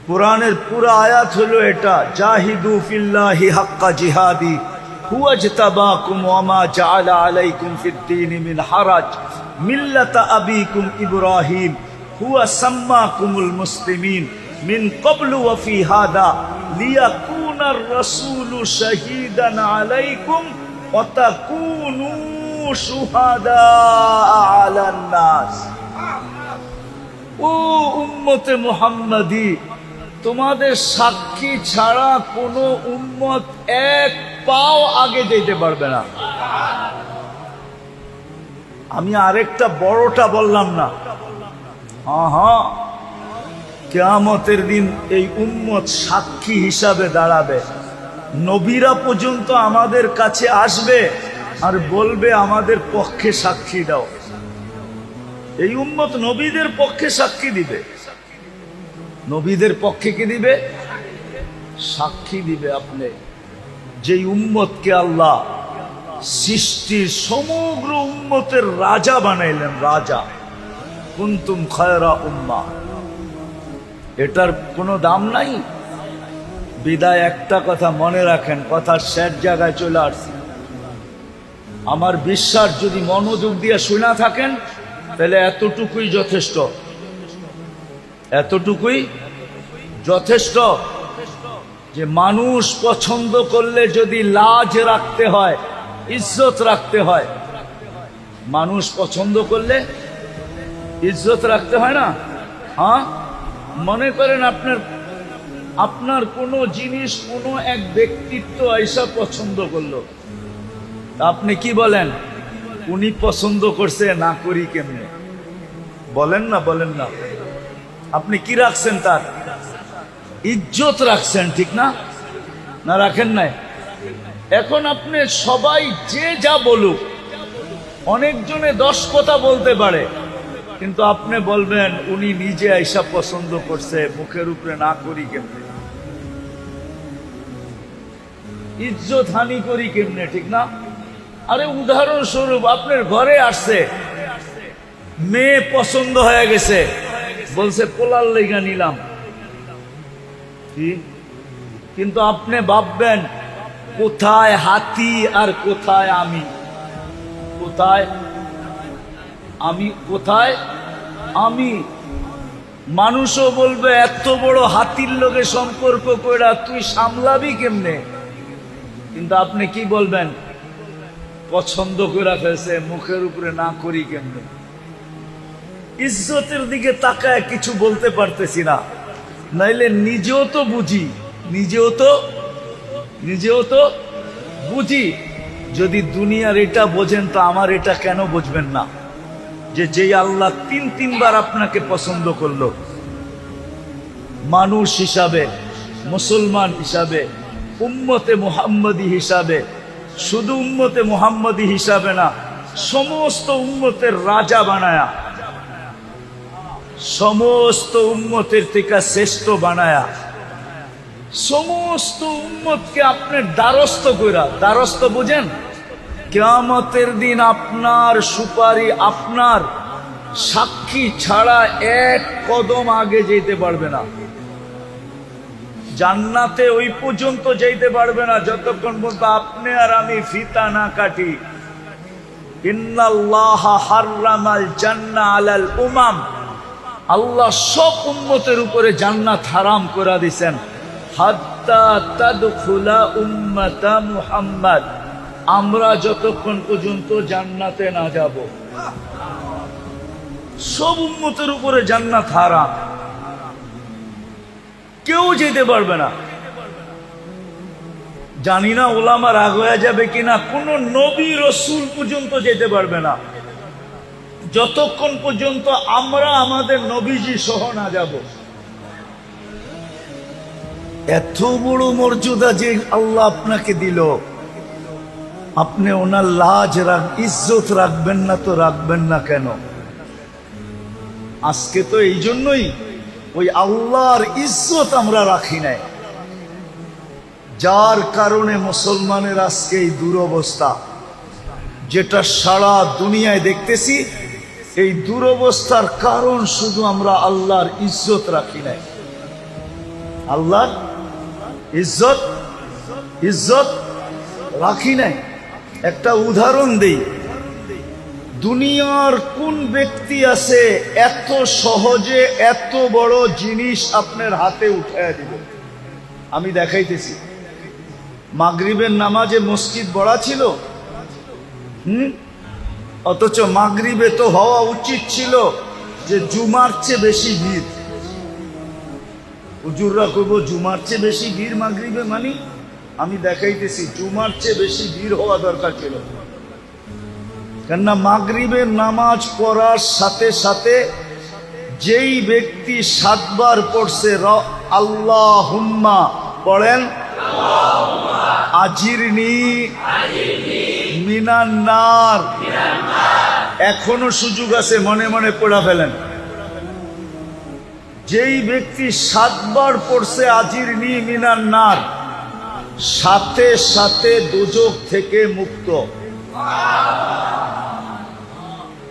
কুরআনের পুরো আয়াত হলো এটা, জাহিদু ফিল্লাহি হাক্কা জিহাদি হুয়া ইজতাবাকুম ওয়া মা জাআলা আলাইকুম ফিদ-দীনি মিন হারাজ মিল্লাতা আবিকুম ইব্রাহিম হুয়া সাম্মাকুমুল মুসলিমিন মিন ক্বাবলু ওয়া ফি হাদা লিয়াকুনার রাসূলু শাহীদান আলাইকুম ওয়া তাকুনু শুহাদা আলান নাস। ও উম্মতে মুহাম্মাদি, তোমাদের সাক্ষী ছাড়া কোনো উম্মত এক পাও আগে যেতে পারবে না। আমি আরেকটা বড়টা বললাম না? কিয়ামতের দিন এই উম্মত সাক্ষী হিসাবে দাঁড়াবে। নবীরা পর্যন্ত আমাদের কাছে আসবে আর বলবে আমাদের পক্ষে সাক্ষী দাও। এই উম্মত নবীদের পক্ষে সাক্ষী দিবে। নবীদের পক্ষে কি দিবে? সাক্ষী দিবে। আপনি যেই উম্মতকে আল্লাহ সৃষ্টির সমগ্র উম্মতের রাজা বানাইলেন, রাজা, কুনতুম খায়রা উম্মাহ, এটার কোনো দাম নাই। বিদায় একটা কথা মনে রাখেন, কথার শেষ জায়গায় চলে আসছি। আমার বিশ্বাস যদি মনোযোগ দিয়ে শুনা থাকেন তাহলে এতটুকুই যথেষ্ট, এতটুকুই যথেষ্ট। যে মানুষ পছন্দ করলে যদি লাজ রাখতে হয়, ইজ্জত রাখতে হয়, মানুষ পছন্দ করলে ইজ্জত রাখতে হয় না? মনে করেন আপনার কোনো জিনিস কোনো এক ব্যক্তিত্ব আইসা পছন্দ করলো, আপনি কি বলেন? উনি পছন্দ করছে, না করি কেমনে? বলেন না, বলেন না। আপনি কি রাখছেন? তার ইজ্জত রাখছেন, ঠিক না? না রাখেন নাই? এখন আপনি সবাই যে যা বলুক, অনেকজনে 10 কথা বলতে পারে, কিন্তু আপনি বলবেন উনি নিজে আইসা পছন্দ করছে, মুখের উপরে না করি কেমনে, ইজ্জত হানি করি কেমনে, ঠিক না? আরে উদাহরণস্বরূপ আপনার ঘরে আসছে, মেয়ে পছন্দ হয়ে গেছে, বলছে পোলার লেগা নিলাম, কিন্তু আপনি ভাববেন কোথায় হাতি আর কোথায় আমি, কোথায় আমি, কোথায় আমি। মানুষও বলবে এত বড় হাতির লগে সম্পর্ক কইরা তুই সামলাবি কেমনে, কিন্তু আপনি কি বলবেন? পছন্দ করে ফেলছে, মুখের উপরে না করি কেমনে। ইজ্জতের দিকে তাকায় কিছু বলতে পারতেছি না, নাইলে নিজেও তো বুঝি, নিজেও তো বুঝি। যদি দুনিয়ার এটা বোঝেন তো আমার এটা কেন বুঝবেন না? যে যেই আল্লাহ 3 বার আপনাকে পছন্দ করলো, মানুষ হিসাবে, মুসলমান হিসাবে, উম্মতে মুহাম্মদী হিসাবে, শুধু উম্মতে মুহাম্মদী হিসাবে না, সমস্ত উম্মতের রাজা বানায়া, সমস্ত উম্মতের থেকে শ্রেষ্ঠ বানায়া, সমস্ত উম্মতকে আপনার দ্বারস্থ কইরা, দ্বারস্থ বুঝেন? কিয়ামতের দিন আপনার সুপারি, আপনার সাক্ষী ছাড়া 1 কদম আগে যেতে পারবে না। জান্নাতে ওই পর্যন্ত যেতে পারবে না যতক্ষণ পর্যন্ত আপনি আর আমি ফিতা না কাটি। ইন্নাল্লাহা হাররামাল জান্নাহ আলাল উমাম, আল্লাহ সব উম্মতের উপরে জান্নাত হারাম করে দিয়েছেন। হাত্তা তাদখুলা উম্মাতা মুহাম্মদ, আমরা যতক্ষণ পর্যন্ত জান্নাতে না যাব, সব উম্মতের উপরে জান্নাত হারাম, কেউ যেতে পারবে না। জানি না ওলামা রাগ হয়ে যাবে কিনা, কোন নবী রসুল পর্যন্ত যেতে পারবে না যতক্ষণ পর্যন্ত আমরা আমাদের নবীজি সহ না যাব। এত বড় মর্যাদা যে আল্লাহ আপনাকে দিল, আপনি ওনার লাজ ইজ্জত রাখবেন না তো রাখবেন না কেন? আজকে তো এই জন্যই ওই আল্লাহর ইজ্জত আমরা রাখি নাই, যার কারণে মুসলমানের আজকে এই দুরবস্থা, যেটা সারা দুনিয়ায় দেখতেছি। এই দুরবস্থার কারণ শুধু আমরা আল্লাহর ইজ্জত রাখি নাই, আল্লাহর ইজ্জত রাখি নাই। একটা উদাহরণ দেই, দুনিয়ার কোন ব্যক্তি আছে এত সহজে এত বড় জিনিস আপনার হাতে উঠায় দিল? আমি দেখাইতেছি। মাগরিবের নামাজে মসজিদ বড়া ছিল, অথচ মাগরিবে তো হওয়া উচিত ছিল যে জুমার চেয়ে বেশি ভিড়। হুজুররা কইব জুমার চেয়ে বেশি ভিড় মাগরিবে, মানি আমি দেখাইতেছি জুমার চেয়ে বেশি ভিড় হওয়া দরকার ছিল। কেননা মাগরিবের নামাজ পড়ার সাথে সাথে যেই ব্যক্তি 7 বার পড়ছে আল্লাহুম্মা, পড়েন আজিরনি মিনান নার, এখনো সুযোগ আছে, মনে মনে পড়া ফেলেন। যেই ব্যক্তি 7 বার পড়ছে আজিরনি মিনান নার, সাথে সাথে দোজখ থেকে মুক্ত।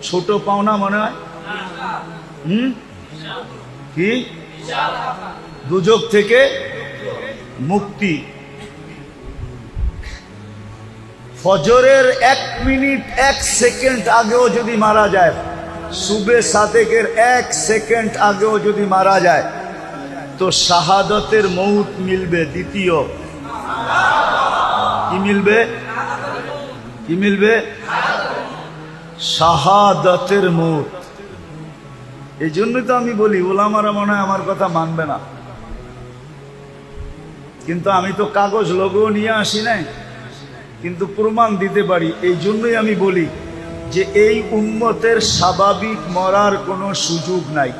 ছোট পাওনা মনে হয়? কি দোজখ থেকে মুক্তি। ফজরের 1 মিনিট 1 সেকেন্ড আগেও যদি মারা যায়, সুবে সাদেকের 1 সেকেন্ড আগেও যদি মারা যায়, তো শাহাদতের মৌত মিলবে। দ্বিতীয় কি মিলবে? কি মিলবে? শাহাদতের মৌত। এই জন্যই তো আমি বলি ওলামারা মনে হয় আমার কথা মানবে না, কিন্তু আমি তো কাগজ লোগো নিয়ে আসি নাই, কিন্তু প্রমাণ দিতে পারি। এই জন্যই আমি বলি যে এই উম্মতের স্বাভাবিক মরার কোনো সুযোগ নাই,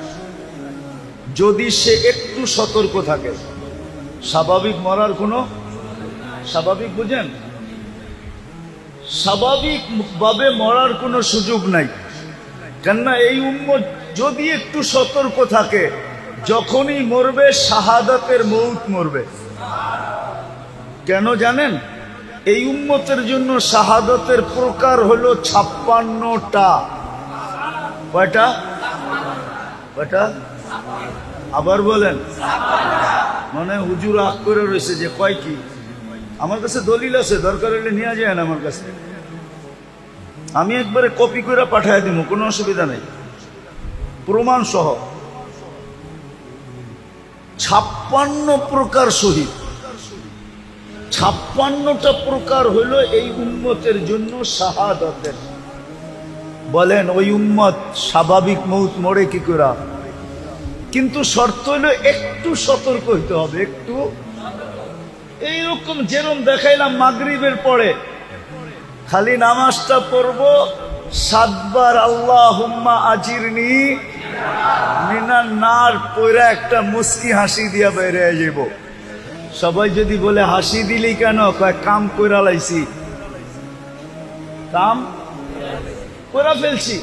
যদি সে একটু সতর্ক থাকে। স্বাভাবিক মরার কোনো, স্বাভাবিক বুঝেন, স্বাভাবিক ভাবে মরার কোনো সুযোগ নাই। কেননা এই উম্মত যদি একটু সতর্ক থাকে, যখনই মরবে শাহাদাতের মৌত মরবে। কেন জানেন? এই উম্মতের জন্য শাহাদাতের প্রকার হলো 56টা। কয়টা? কয়টা? আবার বলেন। মানে হুজুর আগ করে রয়েছে যে কয় কি? আমার কাছে দলিল আছে, দরকার হলে নিয়ে যায় না আমার কাছে, আমি একবারে কপি করে পাঠিয়ে দিব, কোনো অসুবিধা নেই, প্রমাণ সহ। 56 প্রকার শহীদ, 56টা প্রকার হলো এই উম্মতের জন্য শাহাদাতের। বলেন ওই উম্মত স্বাভাবিক মৌত মরে কি করে? কিন্তু শর্ত হলো একটু সতর্ক হইতে হবে, একটু। এইরকম যেরকম দেখাইলাম মাগরিবের পরে খালি নামাজটা পড়বো 7 বার আল্লাহুম্মা আজিরনি মিনান নার পয়রা একটা মুস্কি হাসি দিয়া বের হয়ে যাব। সবাই যদি বলে হাসি দিলি কেন? কয় কাম কইরা লাইছি, কাম কইরা ফেলছি,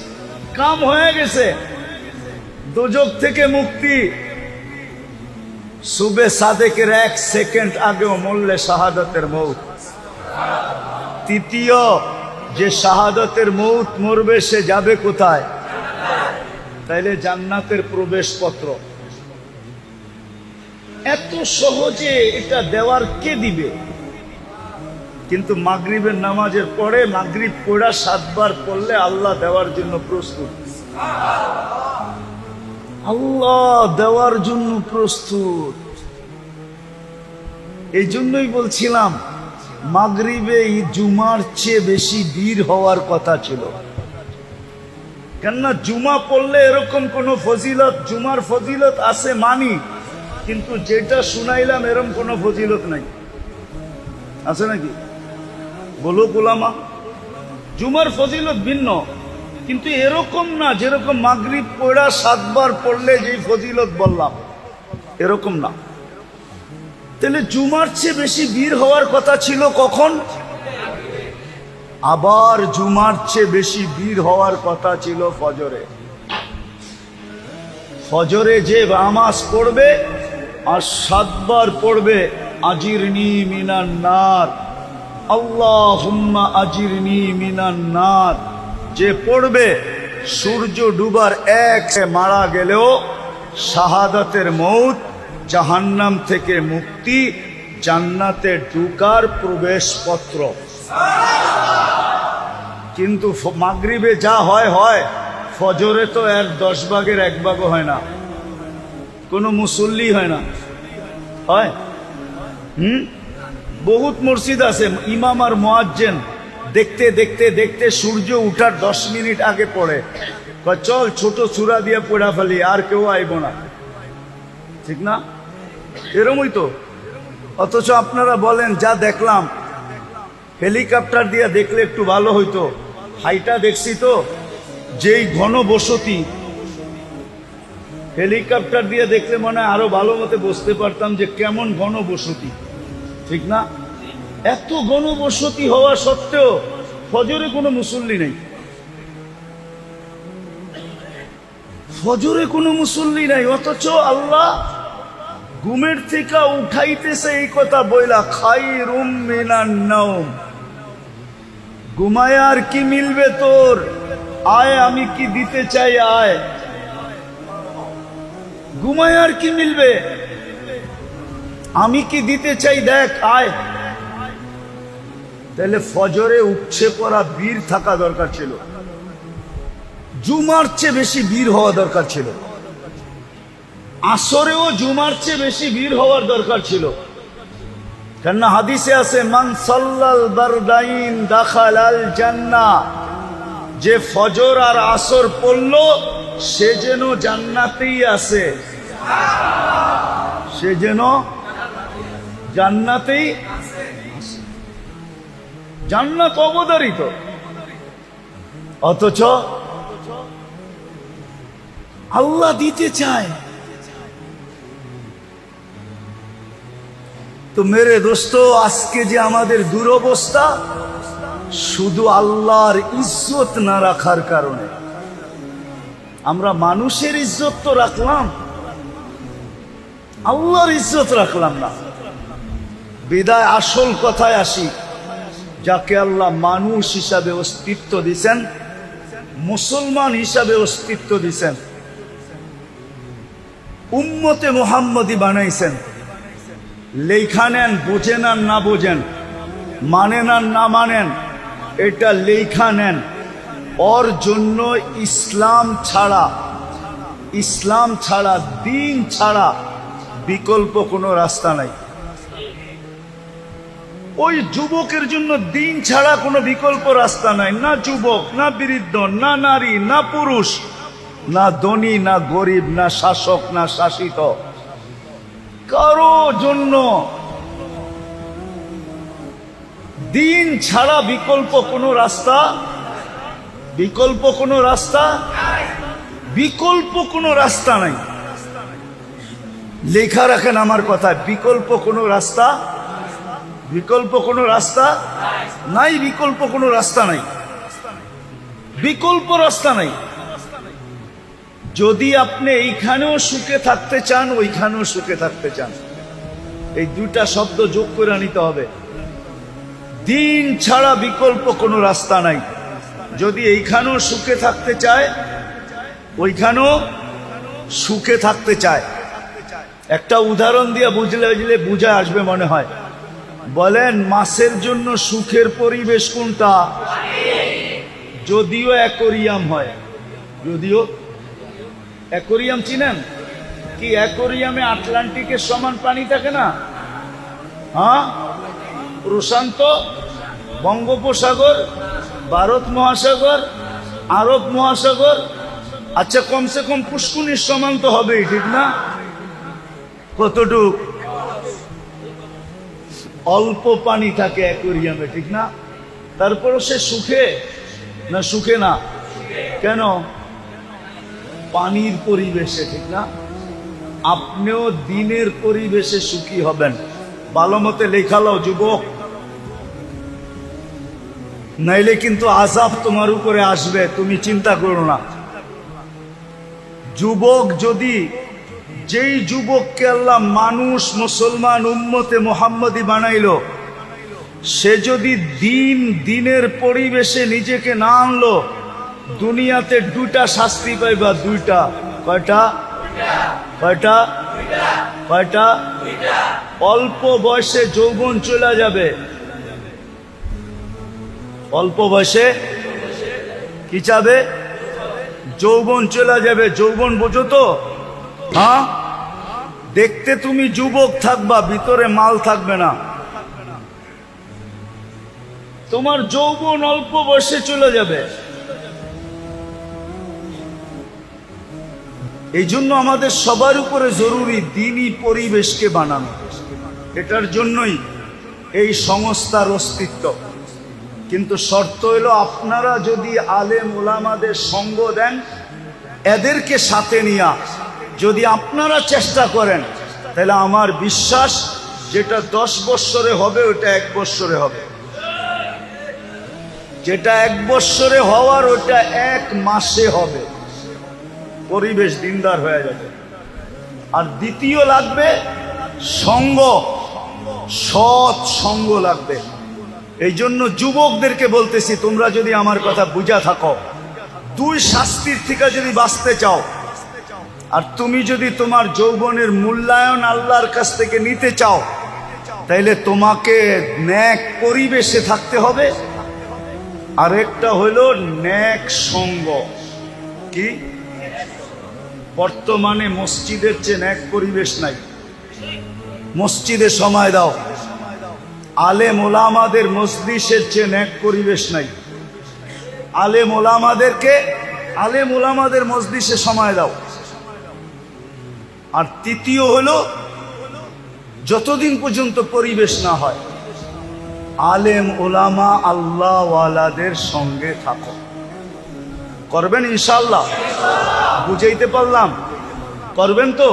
কাম হয়ে গেছে, দোজখ থেকে মুক্তি। সুবে সাদেকের 1 সেকেন্ড আগেও মরলে শাহাদাতের মৌত। তৃতীয়, যে শাহাদাতের মৌত মরবে সে যাবে কোথায়? তাইলে জান্নাতের প্রবেশপত্র। এত সহজে এটা দেওয়ার কে দিবে? কিন্তু মাগরিবের নামাজের পরে মাগরিব পড়া 7 বার পড়লে আল্লাহ দেওয়ার জন্য প্রস্তুত। আল্লাহ দেওয়ার জন্য প্রস্তুত। এই জন্যই বলছিলাম মাগরিবে জুমার চেয়ে বেশি ভিড় হওয়ার কথা ছিল। কেননা জুমা পড়লে এরকম কোন ফজিলত, জুমার ফজিলত আছে মানি, কিন্তু যেটা শুনাইলাম এরকম কোন ফজিলত নাই। আছে নাকি? বলো গোলামা, জুমার ফজিলত ভিন্ন, কিন্তু এরকম না যেরকম মাগরিব পড়া 7 বার পড়লে যেই ফজিলত বললাম, এরকম না। তাহলে জুমার চেয়ে বেশি ভিড় হওয়ার কথা ছিল কখন? আবার জুমার চেয়ে বেশি ভিড় হওয়ার কথা ছিল ফজরে। ফজরে যে নামাজ পড়বে আর 7 বার পড়বে আজিরনি মিনান নার, আল্লাহুম্মা আজিরনি মিনান নার, যে পড়বে সূর্য ডুবার 1 মারা গেলেও শাহাদাতের মৌত, জাহান্নাম থেকে মুক্তি, জান্নাতে ঢুকার প্রবেশপত্র। কিন্তু মাগরিবে যা হয় হয়, ফজরে তো এর 10 ভাগের 1 ভাগও হয় না, কোনো মুসল্লি হয় না। হয়? বহুত মসজিদ আছে ইমাম আর মুয়াজ্জিন দেখতে দেখতে দেখতে সূর্য উঠার 10 মিনিট আগে পড়ে, চল ছোট সূরা দিয়ে পড়া ফেলি, আর কেউ আইব না। ঠিক না? এরমই তো। অথচ আপনারা বলেন যা দেখলাম, হেলিকপ্টার দিয়ে দেখলে একটু ভালো হইতো, হাইটা দেখছি তো যেই ঘন বসতি, হেলিকপ্টার দিয়ে দেখলে মনে হয় আরো ভালো মতে বুঝতে পারতাম যে কেমন ঘন বসতি। ঠিক না? এত ঘন বসতি হওয়া সত্ত্বেও ফজরে কোনো মুসল্লি নেই, ফজরে কোনো মুসল্লি নাই। অথচ আল্লাহ ঘুমের থেকে উঠাইতেছে এই কথা বইলা, খায়রুম মিনান নাওম, ঘুমায় আর কি মিলবে তোর, আয় আমি কি দিতে চাই, আয়। ঘুমায় আর কি মিলবে, আমি কি দিতে চাই, দেখ আয়। তাহলে ফজরে উঠছে পড়া বীর থাকা দরকার ছিল, জুমার চেয়ে বেশি বীর হওয়া দরকার ছিল, আসরেও জুমার চেয়ে বেশি ভিড় হওয়ার দরকার ছিল। কেননা হাদিসে আছে মান সাল্লাল বারদাইন দাখালাল জান্নাহ, যে ফজর আর আসর পড়ল সে যেন জান্নাতেই আছে, সে যেন জান্নাতেই। জান্নাত অবধারিত, অথচ আল্লাহ দিতে চায়। তো মেরে দোস্ত, আজকে যে আমাদের দুরবস্থা, শুধু আল্লাহর ইজ্জত না রাখার কারণে। আমরা মানুষের ইজ্জত তো রাখলাম, আল্লাহর ইজ্জত রাখলাম না। বিদায় আসল কথায় আসি, যাকে আল্লাহ মানুষ হিসাবে অস্তিত্ব দিছেন, মুসলমান হিসাবে অস্তিত্ব দিছেন, উম্মতে মুহাম্মদী বানাইছেন, লেখা নেন, বোঝেন আর না বোঝেন, মানেন আর না মানেন, এটা লেখা নেন। ওর জন্য ইসলাম ছাড়া দিন ছাড়া বিকল্প কোনো রাস্তা নাই। ওই যুবকের জন্য দিন ছাড়া কোনো বিকল্প রাস্তা নাই। না যুবক, না বৃদ্ধ, না নারী, না পুরুষ, না ধনী, না গরিব, না শাসক, না শাসিত, কারো জন্য দিন ছাড়া বিকল্প কোনো রাস্তা নাই। লেখা রাখেন আমার কথা, বিকল্প কোনো রাস্তা নাই। বিকল্প রাস্তা নাই। যদি আপনি এইখানেও সুখে থাকতে চান, ওইখানেও সুখে থাকতে চান, এই দুইটা শব্দ যোগ করে নিতে হবে। দিন ছাড়া বিকল্প কোনো রাস্তা নাই। যদি এইখানেও সুখে থাকতে চায়, ওইখানেও সুখে থাকতে চায়। একটা উদাহরণ দিয়ে বুঝলে বুঝে আসবে মনে হয়। বলেন, মাছের জন্য সুখের পরিবেশ কোনটা? যদিও অ্যাকোরিয়াম হয়, যদিও অ্যাকোরিয়াম চিনেন কি? অ্যাকোরিয়ামে আটলান্টিকের সমান পানি থাকে না? হ্যাঁ, প্রশান্ত, বঙ্গোপসাগর, ভারত মহাসাগর, আরব মহাসাগর, আচ্ছা কমসে কম পুষ্কুনির সমান তো হবেই, ঠিক না? কতটুক? অল্প পানি থাকে অ্যাকোরিয়ামে, ঠিক না? তারপরও সে সুখে না কেন? পানির পরিবেশে, ঠিক না? আপনিও দিনের পরিবেশে সুখী হবেন। ভালো মতে লেখালো যুবক, নাইলে কিন্তু আযাব তোমার উপরে আসবে, তুমি চিন্তা করো না। যুবক যদি, যেই যুবককে আল্লাহ মানুষ, মুসলমান, উম্মতে মুহাম্মদী বানাইলো, সে যদি দিনের পরিবেশে নিজেকে না আনলো, দুনিয়াতে দুইটা শাস্তি পাইবা। দুইটা। কয়টা? অল্প বয়সে যৌবন চলে যাবে। অল্প বয়সে কি যাবে? যৌবন চলে যাবে। যৌবন বোঝো তো? হ্যাঁ, দেখতে তুমি যুবক থাকবা, ভিতরে মাল থাকবে না। তোমার যৌবন অল্প বয়সে চলে যাবে। এই জন্য আমাদের সবার উপরে জরুরি দ্বীনি পরিবেশকে বানানো। এটার জন্যই এই সংস্থার অস্তিত্ব। কিন্তু শর্ত হলো, আপনারা যদি আলেম ওলামাদের সঙ্গ দেন, এদেরকে সাথে নিয়া যদি আপনারা চেষ্টা করেন, তাহলে আমার বিশ্বাস, যেটা 10 বৎসরে হবে ওটা 1 বৎসরে হবে, যেটা 1 বৎসরে হওয়ার ওটা 1 মাসে হবে। পরিবেশ দিনদার হয়ে যাবে। আর দ্বিতীয় লাগবে সঙ্গ, সৎ সঙ্গ লাগবে। এই জন্য যুবকদেরকে বলতেছি, তোমরা যদি আমার কথা বুঝা থাকো, 2 শাস্তির থেকে যদি বাঁচতে চাও, আর তুমি যদি তোমার যৌবনের মূল্যায়ন আল্লাহর কাছ থেকে নিতে চাও, তাইলে তোমাকে নেক পরিবেশে থাকতে হবে। আর একটা হলো নেক সঙ্গ। কি? বর্তমানে মসজিদের চেয়ে নেক পরিবেশ নাই। মসজিদে সময় দাও। আলেম ওলামাদের মজলিসের চেয়ে নেক পরিবেশ নাই। আলেম ওলামাদের মজলিসে সময় দাও। আর তৃতীয় হলো, যতদিন পর্যন্ত পরিবেশ না হয়, আলেম ওলামা আল্লাহওয়ালাদের সঙ্গে থাকো। করবেন ইনশাআল্লাহ? বুঝাইতে পারলাম? করবেন তো?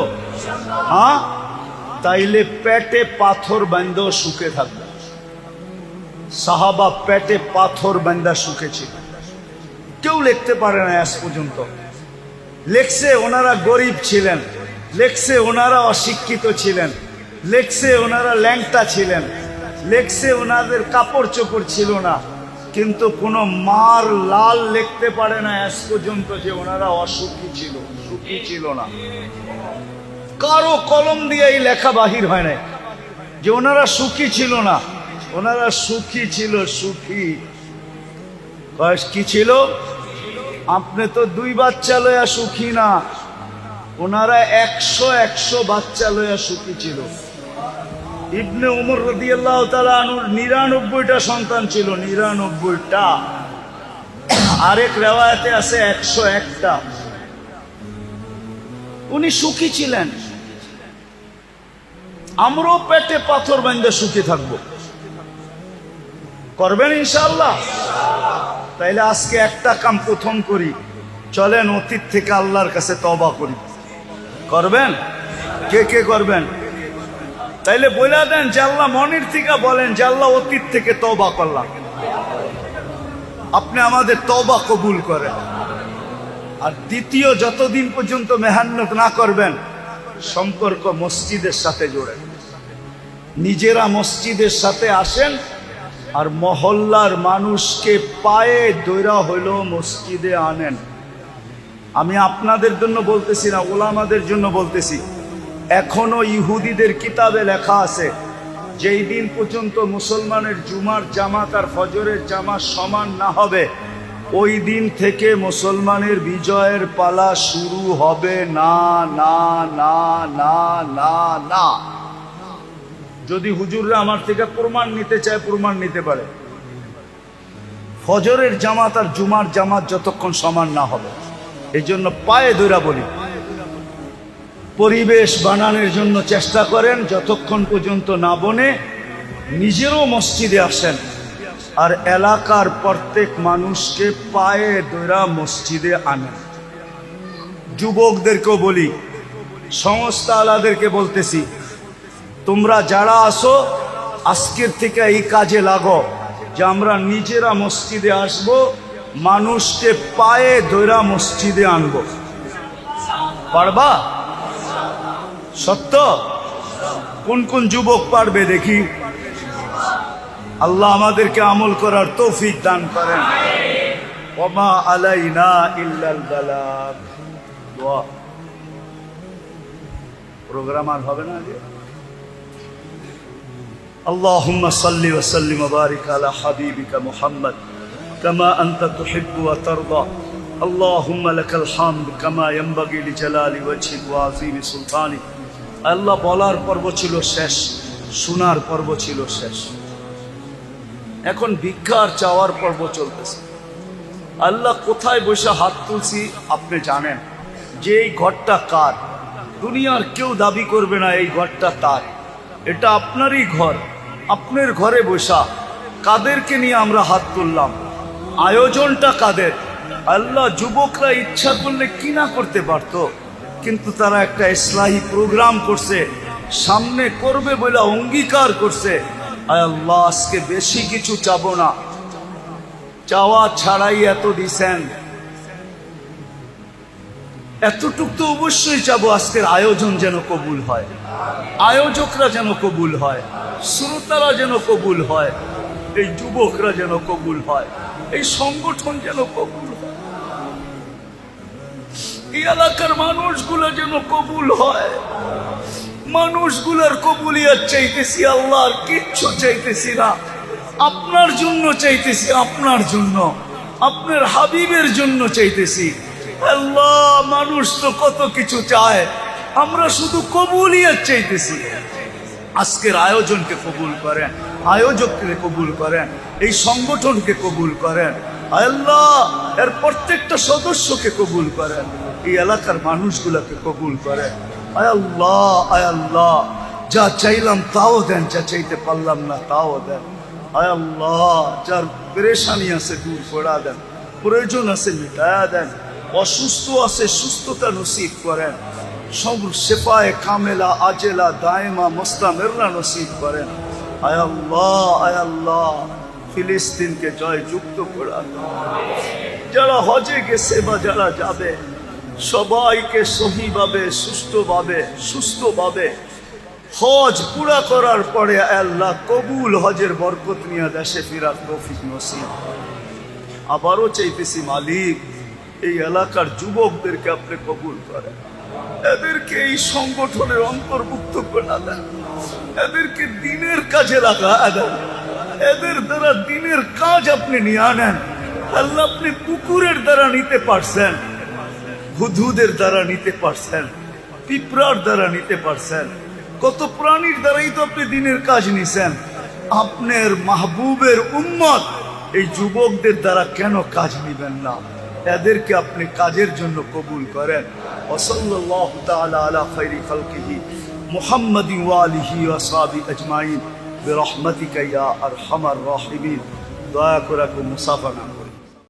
হ্যাঁ, তাইলে পেটে পাথর বান্ধা সুখে থাকবে। সাহাবা পেটে পাথর বান্ধা সুখে ছিল। কেউ লিখতে পারে না আজ পর্যন্ত। লেখছে ওনারা গরিব ছিলেন, লেখছে ওনারা অশিক্ষিত ছিলেন, লেখছে ওনারা ল্যাংটা ছিলেন, লেখছে ওনাদের কাপড় চোপড় ছিল না, কিন্তু কোনো মার লাল লিখতে পারে না আজ পর্যন্ত যে ওনারা অসুখী ছিল, সুখী ছিল না। কারো কলম দিয়ে এই লেখা বাহির হয় না যে ওনারা সুখী ছিল না। ওনারা সুখী ছিল, সুখী। কি ছিল? আপনি তো 2 বাচ্চা লইয়া সুখী না, ওনারা 100 বাচ্চা লইয়া সুখী ছিল। ইবনে উমর রাদিয়াল্লাহু তাআলা আনহুর 99টা সন্তান ছিল, 99টা। আরেক রিওয়ায়াতে আছে 101টা। উনি সুখী ছিলেন। আমরাও পেটে পাথর বাঁধে সুখী থাকবো। করবেন ইনশাআল্লাহ? তাইলে আজকে একটা কাম প্রথম করি, চলেন অতীত থেকে আল্লাহর কাছে তওবা করি। করবেন? কে কে করবেন? তাইলে বলে দেন যে আল্লাহ, মনের থেকে বলেন যে আল্লাহ অতীত থেকে তওবা করলাম, আপনি আমাদের তওবা কবুল করেন। আর দ্বিতীয়, যতদিন পর্যন্ত মেহনত না করবেন, সম্পর্ক মসজিদের সাথে জোড়েন। নিজেরা মসজিদের সাথে আসেন, আর মহল্লার মানুষকে পায়ে দৈরা হইল মসজিদে আনেন। আমি আপনাদের জন্য বলতেছি না, ওলামাদের জন্য বলতেছি। এখনো ইহুদিদের কিতাবে লেখা আছে, যেই দিন পর্যন্ত মুসলমানের জুমার জামাত আর ফজরের জামাত সমান না হবে, ওই দিন থেকে মুসলমানের বিজয়ের পালা শুরু হবে না, না, না, না, না, না। যদি হুজুররা আমার থেকে প্রমাণ নিতে চায়, প্রমাণ নিতে পারে। ফজরের জামাত আর জুমার জামাত যতক্ষণ সমান না হবে, এই জন্য পায়ে ধরা বলি, পরিবেশ বানানোর জন্য চেষ্টা করেন। যতক্ষণ পর্যন্ত না বনে, নিজেরও মসজিদে আসেন, আর এলাকার প্রত্যেক মানুষকে পায়ে ধরা মসজিদে আনেন। যুবকদেরকেও বলি, সংস্থা আলাদেরকে বলতেছি, তোমরা যারা আসো, আজকের থেকে এই কাজে লাগো যে আমরা নিজেরা মসজিদে আসব, মানুষকে পায়ে ধরা মসজিদে আনব। পারবা? সত্য? কোন কোন যুবক পারবে দেখি? আল্লাহ আমাদেরকে আমল করার তৌফিক দান করেন। ওমা আলাইনা ইল্লাল বালাগ। দোয়া। প্রোগ্রাম আর হবে না আজকে? আল্লাহুম্মা সাল্লি ওয়া সাল্লিম ওয়া বারিক আলা হাবিবিকা মুহাম্মদ কামা আনতা তুহিব্বু ওয়া তারদা। আল্লাহুম্মা লাকাল হামদ কামা ইয়ানবাগি লিজালালি ওয়াজহিক ওয়া আযীমি সুলতানিক। আল্লাহ বলার পর্ব ছিল শেষ, শোনার পর্ব ছিল শেষ। এখন ভিক্ষার চাওয়ার পর্ব চলতেছে। আল্লাহ কোথায় বসে হাত তুলছি আপনি জানেন, যে এই ঘরটা কার। দুনিয়ার কেউ দাবি করবে না এই ঘরটা তার, এটা আপনারই ঘর। আপনার ঘরে বসা কাদেরকে নিয়ে আমরা হাত তুললাম? আয়োজনটা কাদের? আল্লাহ, যুবকরা ইচ্ছা করলে কি না করতে পারত, কিন্তু তারা একটা ইসলাহি প্রোগ্রাম করছে, সামনে করবে বলে অঙ্গীকার করছে। আয় আল্লাহ, আজকে বেশি কিছু চাবো না, চাওয়া ছাড়াই এত দিছেন, এতটুক তো অবশ্যই চাবো। আজকের আয়োজন যেন কবুল হয়, আয়োজকরা যেন কবুল হয়, শ্রোতারা যেন কবুল হয়, এই যুবকরা যেন কবুল হয়, এই সংগঠন যেন কবুল হয়, এই এলাকার মানুষগুলো যেন কবুল হয়। মানুষগুলার কবুলিয়াত চাইতেছি আল্লাহ, আর কিচ্ছু চাইতেছি না। আপনার জন্য চাইতেছি, আপনার জন্য, আপনার হাবিবের জন্য চাইতেছি। আল্লাহ, মানুষ তো কত কিছু চায়, আমরা শুধু কবুলিয়াত চাইতেছি। আজকের আয়োজনকে কবুল করেন, আয়োজককে কবুল করেন, এই সংগঠনকে কবুল করেন। আল্লাহ, এর প্রত্যেকটা সদস্যকে কবুল করেন, এই এলাকার মানুষগুলোকে কবুল করেন। আয় আল্লাহ, আয় আল্লাহ, যা চাইলাম তাও দেন, যা চাইতে পারলাম না তাও দেন। আয় আল্লাহ, যার পেরেশানি আছে দূর করা দেন। প্রয়োজন আছে মিটায়া দেন, অসুস্থ আছে সুস্থতা নসিব করেন, সব শেফায়ে কামেলা আজেলা দায়েমা মুস্তামিররা নসিব করেন। আয় আল্লাহ, আয় আল্লাহ, ফিলিস্তিনকে জয়যুক্ত করা। যারা হজে গেছে বা যারা যাবে সবাইকে সহিভাবে সুস্থভাবে হজ পুরা করার পরে আল্লাহ কবুল হজের বরকত নিয়ে দেশে ফিরার তৌফিক নসিব। আবারও চাইতেছি মালিক, এই এলাকার যুবকদেরকে আপনি কবুল করেন, এদেরকে এই সংগঠনের অন্তর্ভুক্ত করে দেন, এদেরকে দিনের কাজে লাগা দেন, এদের দ্বারা দিনের কাজ আপনি নিয়ে আনেন। আল্লাহ আপনি কুকুরের দ্বারা নিতে পারছেন, হুদহুদের দ্বারা নিতে পারছেন, পিঁপড়ার দ্বারা নিতে পারছেন, কত প্রাণীর দ্বারাই তো আপনি দিনের কাজ নিছেন। আপনার মাহবুবের উম্মত এই যুবকদের দ্বারা কেন কাজ নিবেন না? এদেরকে আপনি কাজের জন্য কবুল করেন। ওয়াসাল্লাল্লাহু তাআলা আলা খায়রি খালকিহি মুহাম্মাদিন ওয়া আলিহি ওয়া আসহাবিহি আজমাইন বিরহমাতিকা ইয়া আরহামার রাহিমিন। দয়া করে মুসাফা